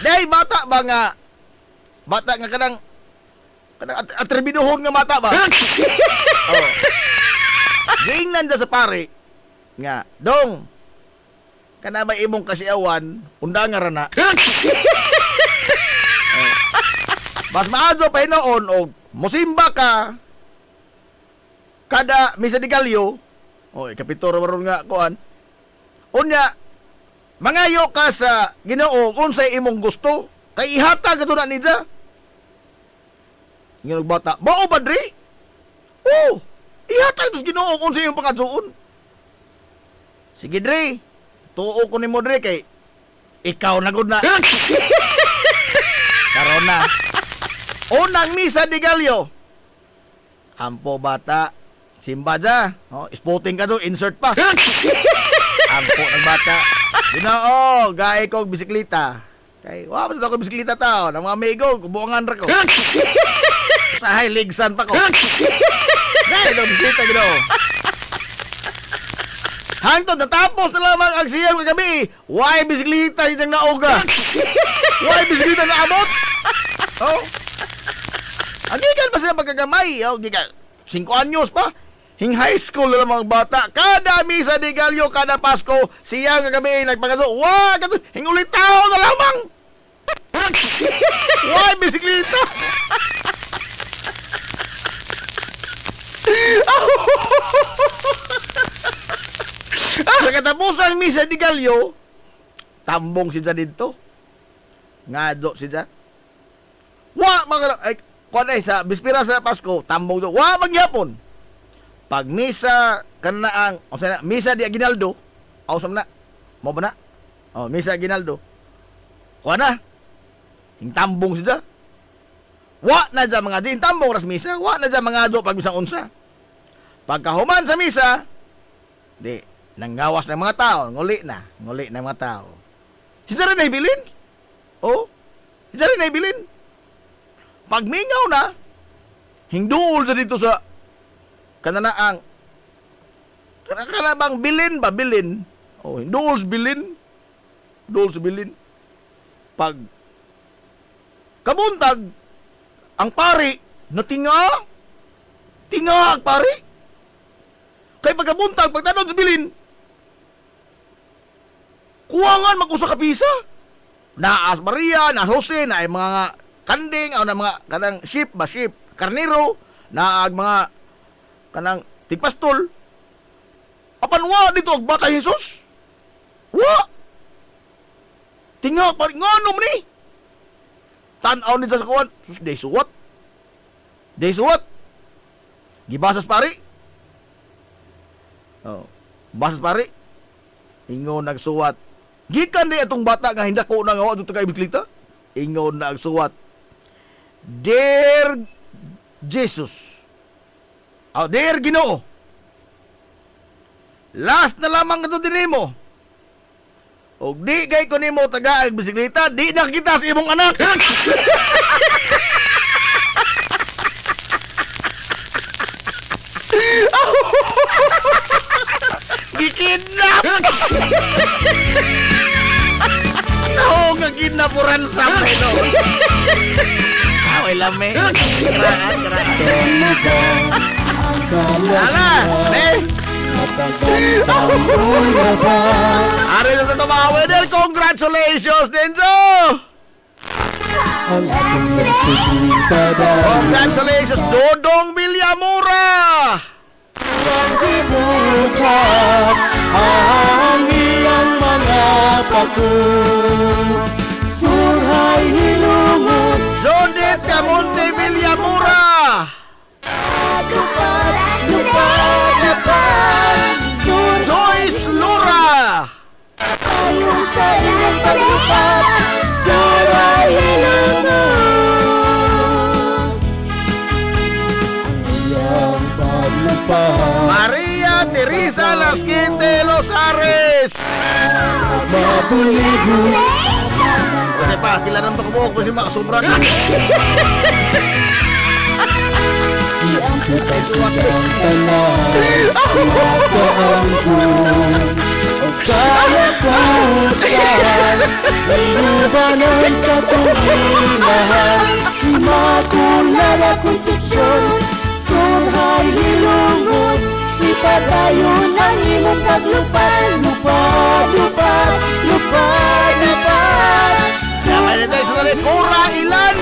Day bata ba nga? Bata nga kanang atribiduhon nga mata ba? Oh. Giingnan da sa pare nga, dong. Kana ba imong kasiawan, undangan ra na. Oh. Mas maadyo pa hinoon og musimba ka kada misa di galyo. Oh, kapitoro maron nga kuan. Unya mangayo ka sa Ginoo unsay imong gusto. Kay ihata ka na nidya. Nga bata, mao ba dre? Oh, ihata ka sa Ginoo unsay imong pagkadsuon. Sige dre. Tuo ko nimo dre kay ikaw na gud na. Karon na. Unang misa di galyo. Ampo bata, simba ja. Oh, spotting ka do, insert pa. Ampo ng bata. Ginoo, gaay ko og bisikleta. Kay, wa pa ko bisikleta tao, nang mga amigo, kubuangan ra ko. Sa high ligsan pa ko. Gaay do bisikleta Ginoo. Hangtod natapos na lamang ang siyang kagabi. Why bisikleta siyang nauga? Why bisikleta na abot? Oh. Ang gigan pa sila pagkagamay. Oh, gigan. 5 anyos pa. Hing high school na lamang bata. Kada misa di galyo, kada Pasko, siyang kagabi nagpagaso. Wah, kato. Hing ulit tao na lamang. Why bisikleta? Pagkatapos ang misa di galyo, tambong siya dito. Ngado siya. Wa mga ay kuan ay sa bispira sa Pasko, tambong siya. Wa magyapon. Pag misa kanaang o sa misa di Aguinaldo, awesome na. Mo ba na? Oh, misa Aguinaldo. Kuan na. Hing tambong siya. Wa na dyan mga din tambong ras misa. Wa na dyan mga do pag misang unsa. Pagkahuman sa misa, di nanggawas ng mga tao, nguli na mga tao. Si Jaren na ibilin? Oh, si Jaren na ibilin? Pag mingaw na, hingduol sa dito sa kananaang kanabang bilin ba, bilin? Oh, hingduol sa bilin. Duol sa bilin. Pag kabuntag, ang pari, natinga ang pari. Kaya pagkabuntag, pagtanong sa bilin, kuwangan mag-usa ka pisa. Naas Maria, naas Jose, na ay mga kanding, o na mga kanang sheep, karnero, na mga kanang tigpastol. Apan wa dito og bata Jesus? Wa! Tinga pa rin nga ni. Tanaw ni sa kuwan. Sus, day suwat. Day suwat. Gibasas pari. Oh, basas pari. Ingon nagsuwat. Gikan di atong bata nga hindak ko na nga wa dito kay biklita. Ingon nagsuwat. Dear Jesus. Oh, dear Ginoo. Last na lamang ito din mo. O di kay ko nimo taga ang bisikleta, di nakita sa imong anak. Gikidnap. No, nga kidnapuran sa no. Away lame. Keraan. Ala, Ari na sa mga winner, congratulations, Denzo! Congratulations, Dodong Villamura! Ang iyong mga pako, surhay hilungos, Judith Camonte Villamura! Joyce Lura! Ayon sa iyong paglupad, surhay hilungos. Ang iyong paglupad, Maria Teresa Lasquinte Losares! mabuligo, Kasi pa, kilaran to kumuhok pa si Makasubran. iangkot ang iyong tanan, iwagaan ko, o kaya kausan, inubanan sa tuwinahan, Immaculada na Concepcion, surhay hilungos, ipadayon ang imong paglupad, lupad. Kaya na tayo sa talit, kurang ilan!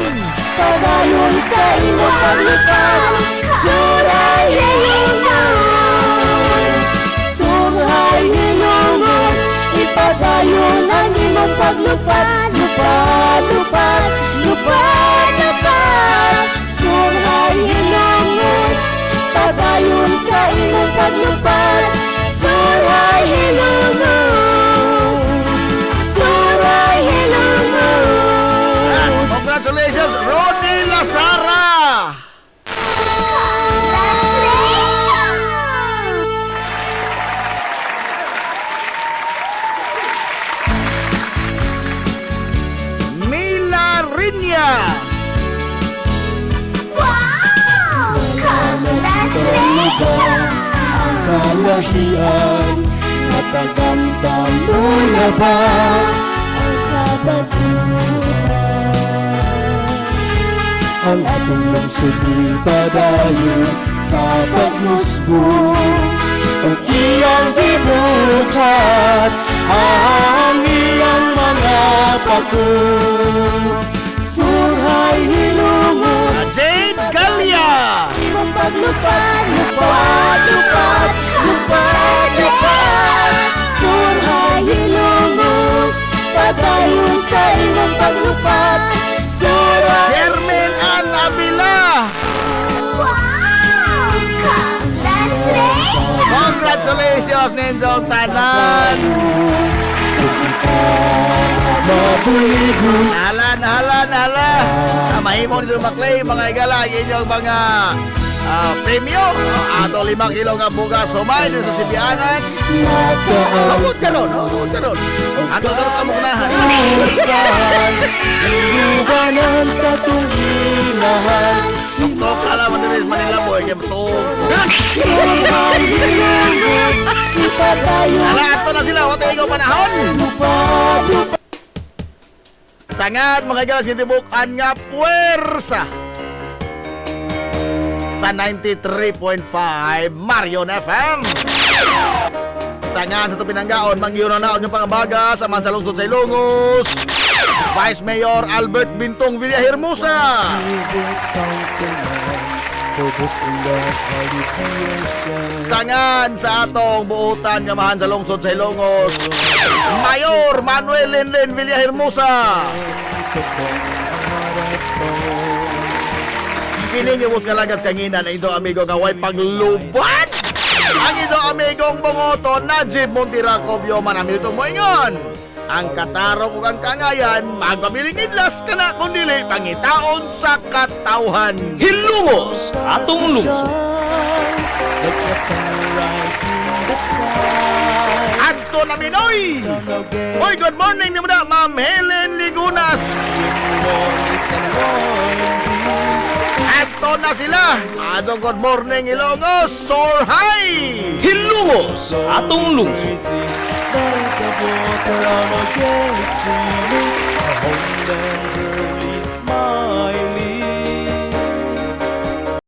Padayon sa imong paglupad, surhay hilungos, surhay hilungos, ipadayon ang imong paglupad, lupad, surhay hilungos, padayon sa imong paglupad, surhay hilungos, surhay hilungos. Congratulations, Rodi Lazara! Mila Rinya! Kalahian, natagamdam mo na ba ang kabaguhan? Ang atong lungsod ipadayon sa pagmusbo, ang iyang gibukat, ang iyang mga pako, surhay hilungos, Jade Galia! imong paglupad, surhay hilungos, padayon sa imong paglupad, surhay. Jermaine Ann Avila! Congratulations, Ninjong Tanan! Mabuligo, Hala! Mahimo nito maklay mga igala inyong mga premyo. Ato 5 kilo nga bugas sumay dito sa Sibianan. Sugod ka ron. Ato daros ang mukunahan. iubanan sa tunginahan, Tok ala man diri Manila boy kay tok. surhay hilungos, ipadayon Ala ato na sila wate ikaw panahon. lupad. Sangat mga igala sintibukan nga puwersa sa 93.5 Marion FM. Sangan sa Tupinanggaon, mangyunaon yung pangabaga sa Mansalungsod sa Ilongos. Vice Mayor Albert Bintong Villahermosa. Sangan sa atong buutan kamahan sa lungsod sa Ilongos, Mayor Manuel Lenlen Villahermosa. Kini nga bus kalagat kanginan ang ito amigo nga way paglubat. Ang ito amigong bungoto Najib Montiraco Bioman ang itong moingon. Ang katarong ug ang kangayan magpabiling idlas kana kun dili pangitaon sa katawhan. Hilumos atong lungsod. Adto na Minoy! Oy, good morning ni mga Ma'am Helen Ligunas! Adto na sila! Adong good morning Ilongos! Soar high! Hilumos atong lungsod.